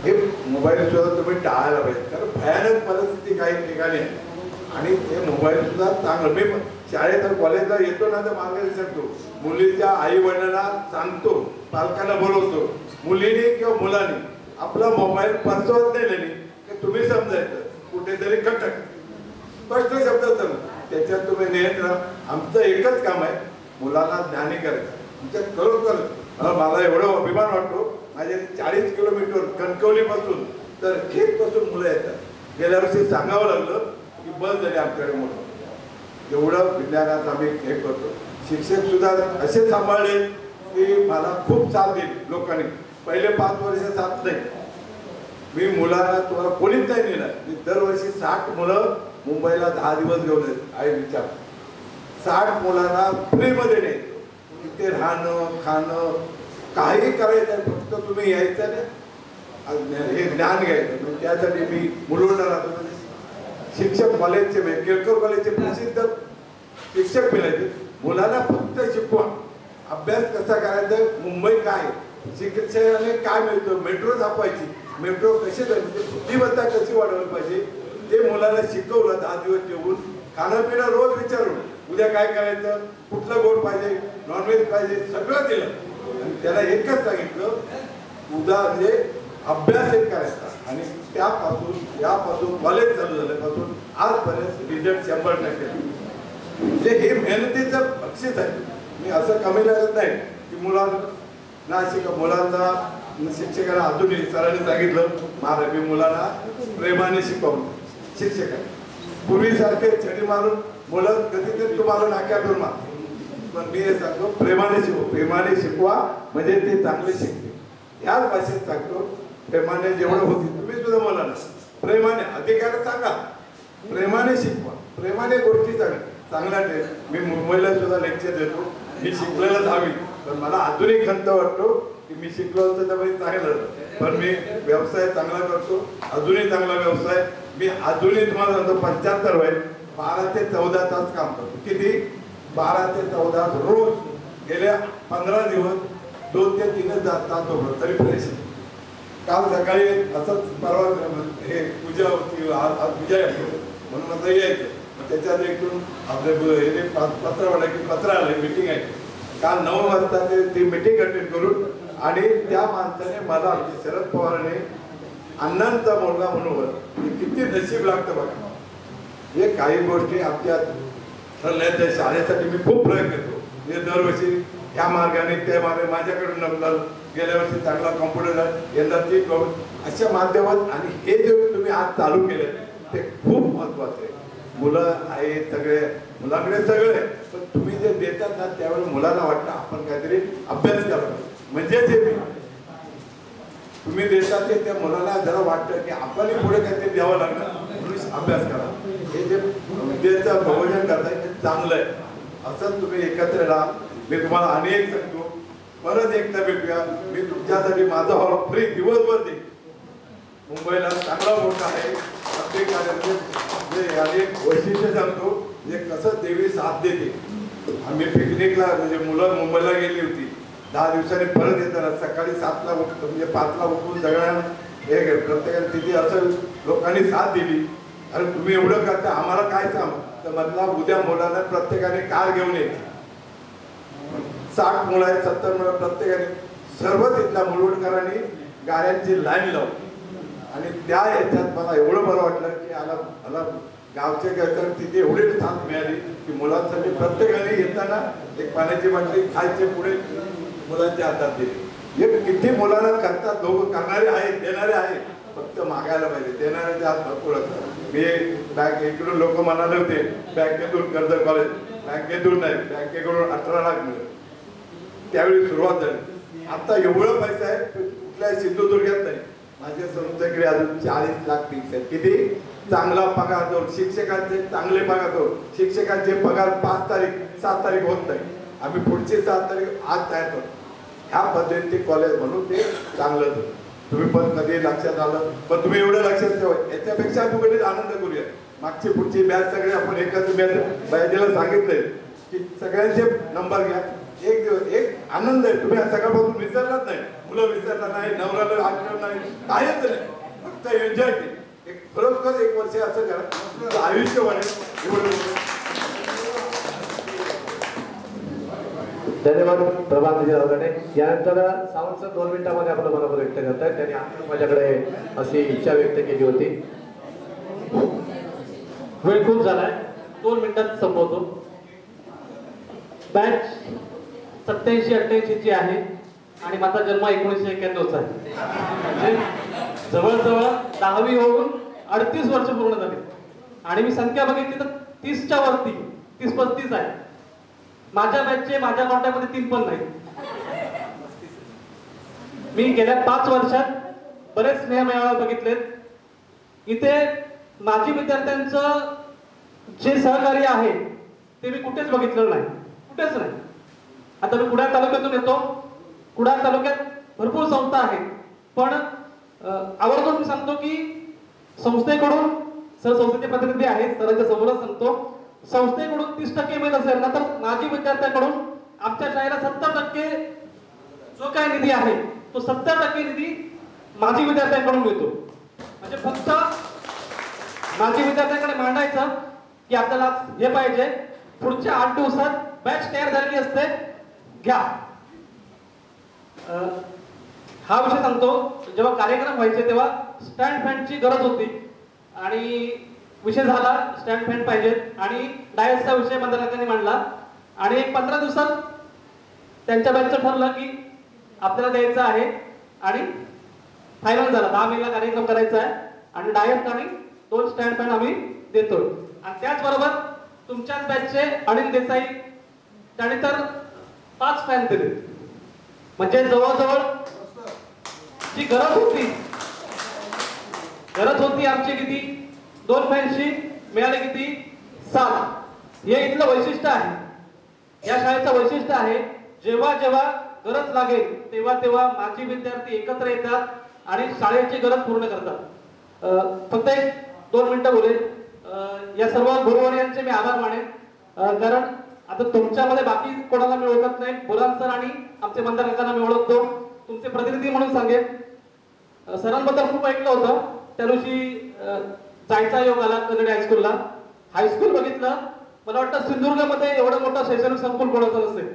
हे मोबाईल सुद्धा तुम्ही टाळायला पाहिजे, कारण भयानक परिस्थिती काही ठिकाणी आहे. आणि ते मोबाईल सुद्धा चांगलं. मी शाळेत कॉलेजला येतो ना तर मार्गदर्शन करतो. मुलीच्या आई वडिलांना सांगतो, पालकांना बोलवतो, मुलीने किंवा मुलांनी आपला मोबाईल परसवत नाही की तुम्ही समजायचं कुठेतरी कटक स्पष्ट शब्दात. त्याच्यात तुम्ही नियंत्रण. आमचं एकच काम आहे, मुलांना ज्ञानी करायचं. तुमच्या खरोखर मला एवढा अभिमान वाटतो. माझ्या 40 किलोमीटर कणकवलीपासून तर खेतपासून मुलं येतात. गेल्या वर्षी सांगावं लागलं की बस झाली आमच्याकडे मोठं. एवढं विज्ञानात आम्ही हे करतो. शिक्षक सुद्धा असे सांभाळले की मला खूप साथ दिली लोकांनी. पहिले 5 वर्ष 7 नाही. मी मुलाला तुम्हाला कोणीच नाही नेणार. मी दरवर्षी 60 मुलं मुंबईला 10 दिवस घेऊन येतो. आहे विचार 60 मुलांना फ्रीमध्ये नेतो. तिथे राहणं खाणं काही करायचं आहे, फक्त तुम्ही यायचं ना हे ज्ञान घ्यायचं. त्यासाठी मी मुलुंडला राहतो. शिक्षक कॉलेजचे केळकर कॉलेजचे प्रसिद्ध शिक्षक मिळायचे. मुलांना फक्त शिकवा. अभ्यास कसा करायचा, मुंबई काय शिक्षकाने काय मिळतं, मेट्रो दाखवायची, मेट्रो कशी जायची, बुद्धिमत्ता कशी वाढवली पाहिजे ते मुलाला शिकवलं. 10 दिवस ठेवून खाणं पिणं रोज विचारून उद्या काय करायचं, कुठलं गोड पाहिजे, नॉनव्हेज पाहिजे, सगळं दिलं. आणि त्याला एकच सांगितलं उद्या म्हणजे अभ्यास एक करायचा. आणि यापासून कॉलेज चालू झाल्यापासून आजपर्यंत रिझल्ट 100% म्हणजे हे मेहनतीचं बक्षीस आहे. मी असं कमी लागत नाही की मुलांना मुलांचा शिक्षकांना अजूनही सरांनी सांगितलं महाराज मी मुलांना प्रेमाने शिकवलं. शिक्षकांना पूर्वीसारखे छडी मारून मुलं कधीतरी तुम्हाला नाक्यातून मार, पण मी हे सांगतो प्रेमाने शिकव. प्रेमाने शिकवा म्हणजे ते चांगले शिकते. ह्याच भाषेत सांगतो प्रेमाने जेवढं होती तुम्ही सुद्धा मुलांना प्रेमाने अधिकार सांगा, प्रेमाने शिकवा, प्रेमाने गोष्टी चांगल्या ठेव. मी मुंबईला सुद्धा लेक्चर देतो. मी शिकलेलं 10वी, पण मला अजूनही खंत वाटतो की मी शिकलो होतो तर चांगलं, पण मी व्यवसाय चांगला करतो, अजूनही चांगला व्यवसाय. मी अजूनही तुम्हाला सांगतो 75 वय 12 ते 14 तास काम करतो. किती 12 ते 14 रोज. गेल्या 15 दिवस 2 ते 3 तास होतो तरी फ्रेश. काल सकाळी असंच परवा हे पूजा होती, आज पूजा आहे म्हणून म्हटलं यायचं. त्याच्यात इकडून आपले हे पत्र वाटलं की पत्र आलं मीटिंग आहे. काल 9 वाजता ती मीटिंग अटेंड करून आणि त्या माणसाने मला शरद पवारांनी अण्णांचा मुलगा म्हणून किती नशीब लागतं बघा. हे काही गोष्टी आपल्या ठरल्याच्या शाळेसाठी मी खूप प्रयत्न करतो. हे दरवर्षी ह्या मार्गाने त्या मार्गाने माझ्याकडून नकल, गेल्या वर्षी चांगला कॉम्प्युटर, यंदा ती अशा माध्यमात. आणि हे जे तुम्ही आज चालू केले ते खूप महत्वाचं आहे. मुलं आहेत सगळे, मुलांकडे सगळे, पण तुम्ही जे देतात ना त्यावेळेस मुलांना वाटतं आपण काहीतरी अभ्यास करावा. म्हणजे ते तुम्ही देतात ते त्या मुलाला जरा वाटतं की आपणही पुढे काहीतरी द्यावं लागणार म्हणून अभ्यास करा. हे जे विद्येचं प्रबोधन करताय ते चांगलं आहे. असंच तुम्ही एकत्र राहा. मी तुम्हाला अनेक सांगतो परत एकदा भेटूया. मी तुमच्यासाठी माझा हॉल फ्री दिवसभर देईन. मुंबईला चांगला मोठा आहे. प्रत्येक कार्यामध्ये अनेक वैशिष्ट्य सांगतो म्हणजे कसं देवी साथ देते. आम्ही पिकनिकला म्हणजे मुलं मुंबईला गेली होती. 10 दिवसांनी परत येताना सकाळी 7ला उठतो म्हणजे 5ला उठून सगळ्यांना हे प्रत्येकाने तिथे असं लोकांनी साथ दिली. अरे तुम्ही एवढं करता आम्हाला काय सांग, तर म्हटला उद्या मुलांना प्रत्येकाने कार घेऊन येते. 60 मुलं आहेत, 70 मुलं, प्रत्येकाने सर्व तिथल्या मुलुंडकरांनी गाड्यांची लाईन लावली. आणि त्या ह्याच्यात मला एवढं बरं वाटलं की मला गावचे तर तिथे एवढी साथ मिळाली की मुलांसाठी प्रत्येकाने येताना एक पाण्याची बाटली खायचे पुढे मुलांच्या हातात दिली. हे किती मुलांना करतात लोक, करणारे आहेत, देणारे आहेत, फक्त मागायला पाहिजे. देणाऱ्याचे हात भरपूर असतात. मी बँक इकडून लोक म्हणाले होते बँकेतून कर्ज कॉलेज, बँकेतून नाही, बँकेकडून 18 लाख मिळेल. त्यावेळी सुरुवात झाली. आता एवढं पैसा आहे कुठल्या सिंधुदुर्गात नाही. माझ्या संस्थेकडे अजून 40 लाख फिक्स आहेत. किती चांगला पगार देऊन शिक्षकांचे चांगले पगार देऊन शिक्षकांचे पगार 5 तारीख 7 तारीख होत नाही. आम्ही पुढची 7 तारीख आज तयार करतो. ह्या पद्धतीने कॉलेज म्हणून ते चांगलं होतं. तुम्ही पण कधी लक्षात आलं, पण तुम्ही एवढं लक्षात ठेवा. याच्यापेक्षा आपण आनंद करूया. मागची पुढची बॅच सगळे आपण एकच बॅच बॅचला सांगितलंय की सगळ्यांचे नंबर घ्या. एक दिवस एक आनंद आहे. तुम्ही सकाळपासून विसरलाच नाही. मुलं विसरला नाही, नवऱ्याला आठवण नाही, काहीच नाही. फक्त एन्जॉय केली. एक खरोखर 1 वर्ष असं करा आयुष्य वाढेल. धन्यवाद प्रभातजी रावराणे. यानंतर सावंत सर 2 मिनिटांमध्ये आपलं बरोबर व्यक्त करतायत. त्यांनी माझ्याकडे अशी इच्छा व्यक्त केली होती. वेळ खूप झालाय, 2 मिनिटात संपवतो. बॅच 87-88 ची आहे आणि माझा जन्म 1991 आहे. म्हणजे जवळजवळ 10वी होऊन 38 वर्ष पूर्ण झाली. आणि मी संख्या बघितली तर 30च्या वरती 30-35 आहे. माझ्या बॅचचे माझ्या कॉन्टॅक्ट मध्ये 3 पण नाही. मी गेल्या 5 वर्षात बरेच स्नेहमेळावे बघितलेत. इथे माजी विद्यार्थ्यांचं जे सहकार्य आहे ते मी कुठेच बघितलं नाही, कुठेच नाही. आता मी कुडाळ तालुक्यातून येतो. कुडाळ तालुक्यात भरपूर संस्था आहेत, पण आवर्जून मी सांगतो की संस्थेकडून, सर संस्थेचे प्रतिनिधी आहेत, सरांच्या समोरच सांगतो, संस्थेकडून 30% मिळत असेल ना, तर माजी विद्यार्थ्यांकडून आमच्या शाळेला 70% जो काय निधी आहे तो 70% निधी माजी विद्यार्थ्यांकडून मिळतो. म्हणजे फक्त माजी विद्यार्थ्यांकडे मांडायचं की आपल्याला हे पाहिजे, पुढच्या 8 दिवसात बॅच तयार झालेली असते, घ्या. हा विषय सांगतो. जेव्हा कार्यक्रम व्हायचे तेव्हा स्टँड फॅनची गरज होती आणि विषय झाला स्टँड फॅन पाहिजेत आणि डायसचा विषय मंडळाने मांडला आणि 15 दिवसात त्यांच्या बॅचचं ठरलं की आपल्याला द्यायचं आहे आणि फायनल झाला. 10 मेला कार्यक्रम करायचा आहे आणि डायस आणि 2 स्टँड फॅन आम्ही देतोय. आणि त्याचबरोबर तुमच्याच बॅचचे अनिल देसाई त्याने तर 5 फॅन दिले. म्हणजे जवळजवळ जी गरज होती आमची किती, 2 फॅनशी मिळाले किती, 7. हे इथलं वैशिष्ट्य आहे, या शाळेचं वैशिष्ट्य आहे. जेव्हा जेव्हा गरज लागेल तेव्हा माजी विद्यार्थी एकत्र येतात आणि शाळेची गरज पूर्ण करतात. फक्त 2 मिनिटं बोलेल. या सर्व गुरुवर्यांचे मी आभार मानेन, कारण आता तुमच्यामध्ये बाकी कोणाला मी ओळखत नाही. बोलान सर आणि आमचे मंदार काकांना मी ओळखतो, तुमचे प्रतिनिधी म्हणून सांगेन. सरांबद्दल खूप ऐकलं होतं. त्या दिवशी जायचा योग आला कन्नड हायस्कूलला. हायस्कूल बघितलं, मला वाटतं सिंधुदुर्गमध्ये एवढं मोठं शैक्षणिक संकुल कोणाचं नसेल.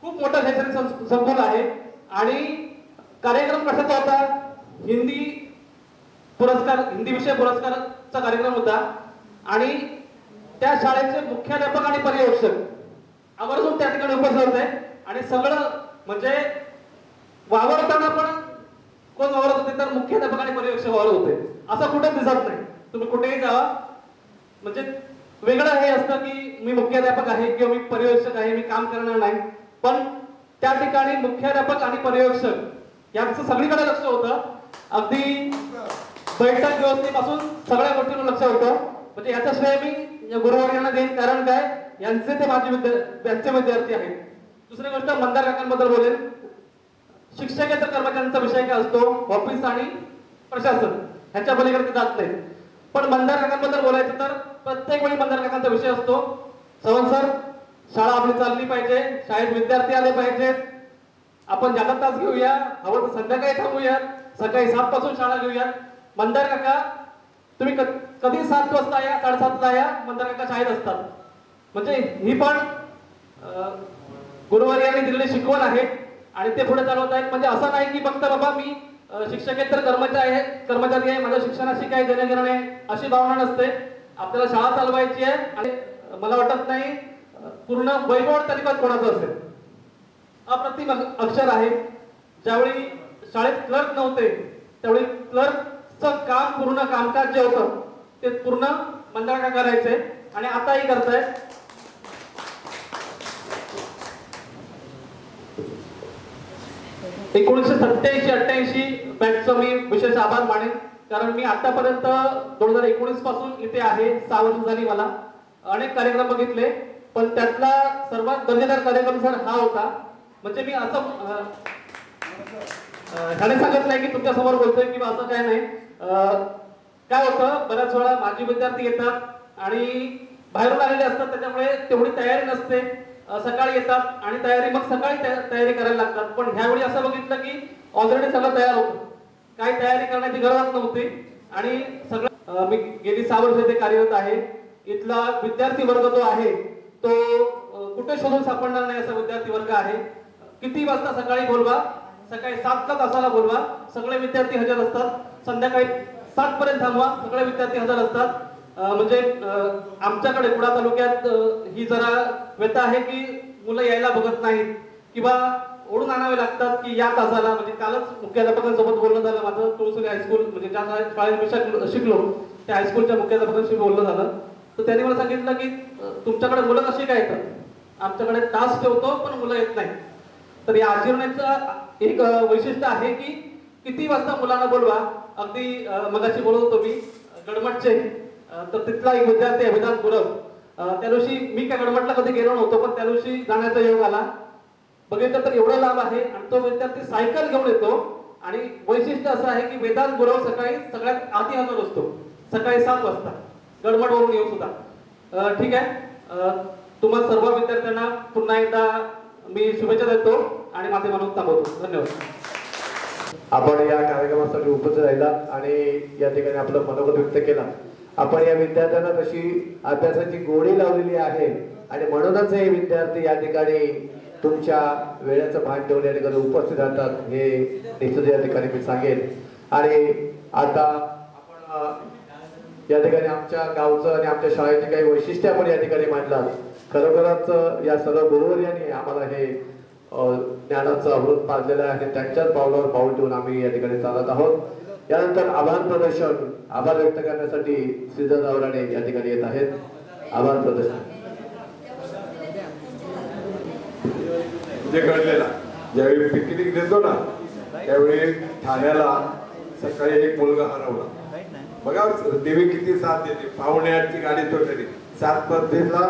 खूप मोठं शैक्षणिक संकुल आहे. आणि कार्यक्रम कशाचा होता, हिंदी विषय पुरस्काराचा कार्यक्रम होता आणि त्या शाळेचे मुख्याध्यापक आणि पर्यवेक्षक आवर्जून त्या ठिकाणी उपस्थित होते. आणि सगळं म्हणजे वावरताना पण कोण वावरत होते, तर मुख्याध्यापक आणि पर्यवेक्षक वावरत होते. असं कुठेच दिसत नाही. तुम्ही कुठेही जावा, म्हणजे वेगळं हे असतं की मी मुख्याध्यापक आहे किंवा मी पर्यवेक्षक आहे, मी काम करणार नाही. पण त्या ठिकाणी मुख्याध्यापक आणि पर्यवेक्षक यांचं सगळीकडे लक्ष होतं. अगदी बैठक व्यवस्थेपासून सगळ्या गोष्टींवर लक्ष होतं. म्हणजे याचा श्रेय मी या गुरुवर्यांना देईन, कारण काय, यांचे ते माझे विद्यार्थी आहेत. दुसरी गोष्ट मंदार काकांबद्दल बोलेल. शिक्षकेतर कर्मचाऱ्यांचा विषय काय असतो, ऑफिस आणि प्रशासन ह्याच्या पलीकडे जात नाही. पण मंदार काकांबद्दल बोलायचं तर प्रत्येक वेळी मंदार काकांचा विषय असतो, चव्हाण सर शाळा आपली चालली पाहिजे, शाळेत विद्यार्थी आले पाहिजेत, आपण जादा तास घेऊया, हवं तर संध्याकाळी थांबूयात, सकाळी 7 पासून शाळा घेऊयात. मंदार काका तुम्ही कधी 7 वाजता या, 7:30ला या, मंदार काका शाळेत असतात. म्हणजे ही पण गुरुवर्यांनी दिलेली शिकवण आहे आणि ते पुढे चालवत आहेत. म्हणजे असं नाही की फक्त बाबा मी शिक्षकेतर कर्मचारी आहे, माझ्या शिक्षणाशी काही देणे घेणं नाही, अशी भावना नसते. आपल्याला शाळा चालवायची आहे आणि मला वाटत नाही पूर्ण वैभव तालिकात कोणाचं असेल. अप्रतिम अक्षर आहे. ज्यावेळी शाळेत क्लर्क नव्हते त्यावेळी क्लर्कचं काम, पूर्ण कामकाज जे होतं ते पूर्ण मंदार काका करायचे आणि आताही करतायत. एकोणीसशे 87-88 बॅचचा मी विशेष आभार मानेन, कारण मी आतापर्यंत 2019 पासून इथे आहे. 6 वर्ष झाली मला. अनेक कार्यक्रम बघितले, पण त्यातला सर्वात दर्जेदार कार्यक्रम सर हा होता. म्हणजे मी असं ह्याने सांगत नाही की तुमच्या समोर बोलतोय किंवा असं काय नाही. काय होतं, बऱ्याच वेळा माजी विद्यार्थी येतात आणि बाहेरून आलेले असतात, त्याच्यामुळे तेवढी तयारी नसते. सकाळी येतात आणि तयारी मग सकाळी तयारी करायला लागतात. पण ह्यावेळी असं बघितलं की ऑलरेडी सगळं तयार होतं, काही तयारी करण्याची गरज नव्हती. आणि सगळं मी गेली 6 वर्ष इथे कार्यरत आहे. इथला विद्यार्थी वर्ग जो आहे तो कुठे शोधून सापडणार नाही असा विद्यार्थी वर्ग आहे. किती वाजता सकाळी बोलवा, सकाळी 7 तासाला बोलवा, सगळे विद्यार्थी हजर असतात. संध्याकाळी 7 पर्यंत थांबवा, सगळे विद्यार्थी हजर असतात. म्हणजे आमच्याकडे कुडाळ तालुक्यात ही जरा व्यथा आहे की मुलं यायला बघत नाहीत किंवा ओढून आणावे लागतात की या तासाला. म्हणजे कालच मुख्याध्यापकांसोबत बोलणं झालं माझं. तुळसुरी हायस्कूल म्हणजे ज्या शाळेत मी शिकलो त्या हायस्कूलच्या मुख्याध्यापकांशी बोलणं झालं. तर त्यांनी मला सांगितलं की तुमच्याकडे मुलं कशी काय येतात, आमच्याकडे तास ठेवतो पण मुलं येत नाही. तर या आचरणाचा एक वैशिष्ट्य आहे की किती वाजता मुलांना बोलवा. अगदी मगाशी बोलत होतो मी गडमटचे, तर तिथला एक विद्यार्थी आहे वेदांत गुरव. त्या दिवशी मी काय गडमटला कधी गेलो नव्हतो, पण त्या दिवशी जाण्याचा योग आला. बघितलं तर एवढं लांब आहे आणि तो विद्यार्थी सायकल घेऊन येतो. आणि वैशिष्ट्य असं आहे की वेदांत गुरव सकाळी सगळ्यात आधी हजर असतो, सकाळी 7 वाजता गडमटवरून येऊन सुद्धा. ठीक आहे, तुम्हा सर्व विद्यार्थ्यांना पुन्हा एकदा मी शुभेच्छा देतो आणि माझे म्हणून थांबवतो. धन्यवाद. आपण या कार्यक्रमासाठी उपस्थित राहिला आणि या ठिकाणी आपलं मनोगत व्यक्त केला. आपण या विद्यार्थ्यांना तशी अभ्यासाची गोडी लावलेली आहे आणि म्हणूनच हे विद्यार्थी या ठिकाणी तुमच्या वेळेचं भान ठेवून या ठिकाणी उपस्थित राहतात, हे निश्चित या ठिकाणी मी सांगेन. आणि आता आपण या ठिकाणी आमच्या गावचं आणि आमच्या शाळेचे काही वैशिष्ट्य आपण या ठिकाणी मांडलात. खरोखरच या सर्व गुरुवर्यांनी आम्हाला हे ज्ञानाचं अमृत पाजलेलं आहे. त्यांच्याच पावलावर पाऊल ठेवून आम्ही या ठिकाणी चालत आहोत. यानंतर आभार प्रदर्शन, आभार व्यक्त करण्यासाठी श्रीधर रावराणे या ठिकाणी येत आहेत. आभार प्रदर्शन. जे घडलेला ज्यावेळी पिकनिक देतो ना त्यावेळी ठाण्याला सकाळी एक मुलगा हरवला. बघा देवी किती साथ देते. 7:45ची गाडी सोडलेली, 7:35ला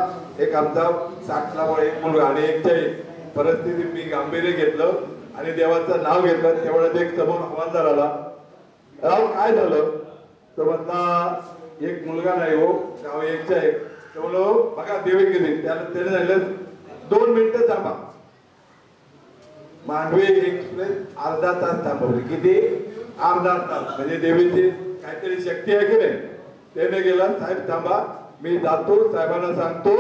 एक आमचा 7ला एक मुलगा आणि एकच्या एक परिस्थिती मी गांभीर्य घेतलं आणि देवाचं नाव घेतलं. तेवढ्यात एक समोर हवालदार आला. राव काय झालं? तो म्हणला एक मुलगा नाही हो, गाव एकच्या एक. तो म्हणलो बघा देवी गेली. त्याने झालं 2 मिनिटं थांबा. मांडवी एक्सप्रेस अर्धा तास थांबवली. किती? अर्धा तास. म्हणजे देवीची काहीतरी शक्ती आहे की नाही. त्याने गेला, साहेब थांबा मी जातो, साहेबांना सांगतो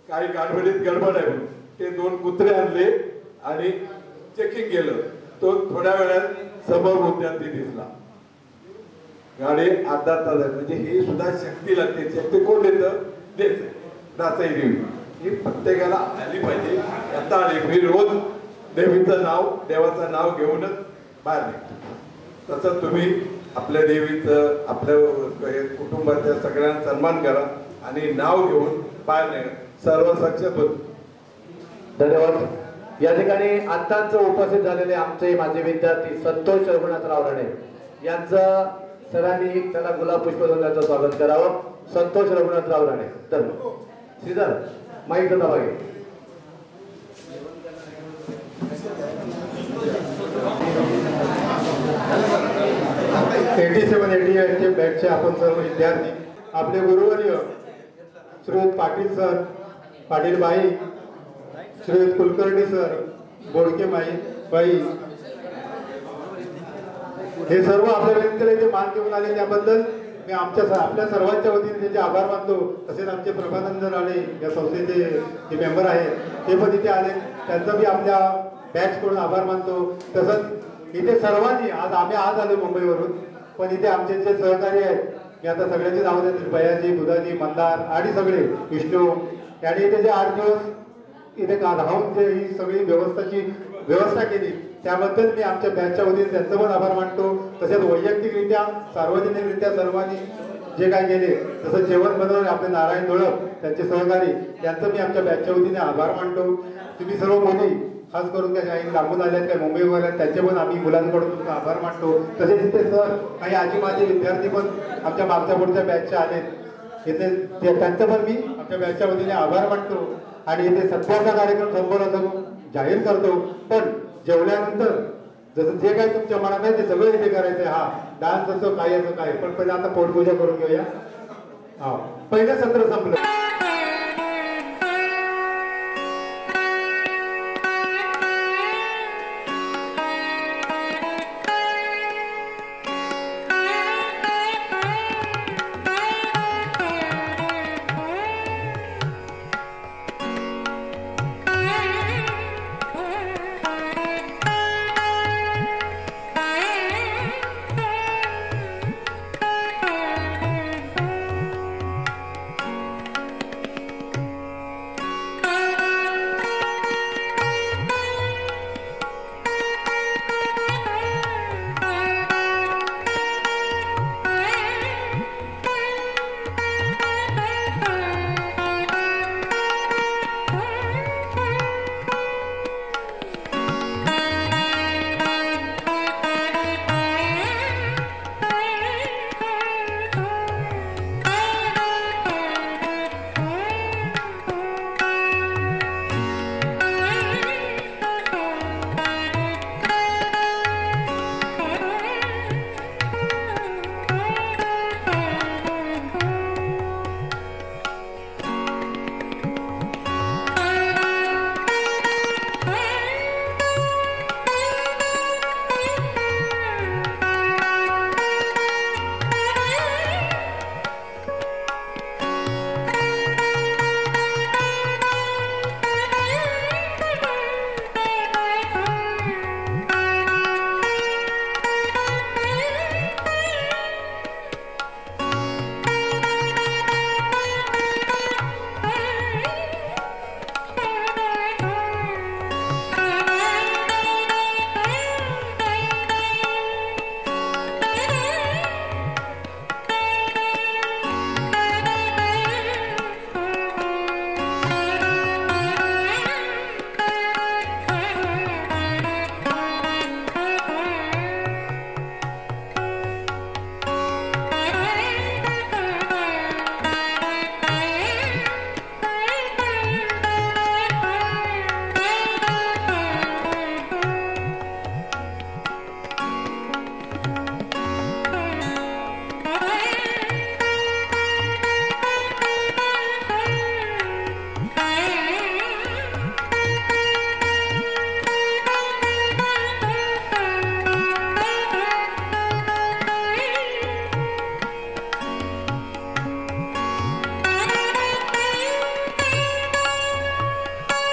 काही गडबडीत गडबड आहे म्हणून. ते 2 कुत्रे आणले आणि चेकिंग केलं. तो थोड्या वेळात समोर विद्यार्थी दिसला. गाडी अर्धा तास आहे. म्हणजे ही सुद्धा शक्ती लागते. शक्ती कोण देतं? देत दासाई देवी. ही प्रत्येकाला आली पाहिजे. आता आली. मी रोज देवीचं नाव, देवाचं नाव घेऊनच बाहेर निघतो. तसं तुम्ही आपल्या देवीचं, आपल्या कुटुंबाच्या सगळ्यांना सन्मान करा आणि नाव घेऊन बाहेर निघा. सर्व सक्षम होत. धन्यवाद. या ठिकाणी आत्ताच उपस्थित झालेले आमचे माझे विद्यार्थी संतोष रघुनाथ रावराणे यांचं सरांनी त्याला गुलाब पुष्पगुच्छ स्वागत करावं. संतोष रघुनाथ रावराणे. तर श्रीधर माईक दाबा घे. चे बॅचचे आपण सर्व विद्यार्थी, आपले गुरुवर्य श्रीयुत पाटील सर, पाटील बाई, श्रीयुत कुलकर्णी सर, बोडके बाई, हे सर्व आपल्या व्यक्तीला इथे मान देऊन आले त्याबद्दल मी आपल्या सर्वांच्या वतीने त्यांचे आभार मानतो. तसेच आमचे प्रभानंद राणे या संस्थेचे जे मेंबर आहेत ते पण इथे आले, त्यांचा मी आपल्या बॅच कडून आभार मानतो. तसंच इथे सर्वांनी आम्ही आज आलो मुंबईवरून, पण इथे आमचे जे सहकारी आहेत मी आता सगळ्यांची नावं देतील, भयाजी, बुधाजी, मंदार आणि सगळे विष्णू यांनी इथे जे 8 दिवस इथे राहून जे ही सगळी व्यवस्था केली त्याबद्दल मी आमच्या बॅचच्या वतीने त्यांचं पण आभार मानतो. तसेच वैयक्तिकरित्या सार्वजनिकरित्या सर्वांनी जे काय केले, तसं जेवण बनवणे आपले नारायण धोळप त्यांचे सहकारी यांचं मी आमच्या बॅचच्या वतीने आभार मानतो. तुम्ही सर्व मुली खास करून त्या काही लांबून आल्यात काही मुंबईवर आल्यात त्यांचे पण आम्ही मुलांकडून तुमचा आभार मानतो. तसेच इथे सर काही आजी माझे विद्यार्थी पण आमच्या मागच्या पुढच्या बॅचच्या आलेत इथे, त्यांचं पण मी आमच्या बॅचच्या वतीने आभार मानतो. आणि इथे सत्याचा कार्यक्रम संपवण्याचं जाहीर करतो. पण जेवल्यानंतर जसं जे काही तुमच्या मनात आहे ते सगळं इथे करायचंय. हा डान्स असो काय असो काय, पण पहिले आता पोटपूजा करून घेऊया. हा पहिलं सत्र संपलं.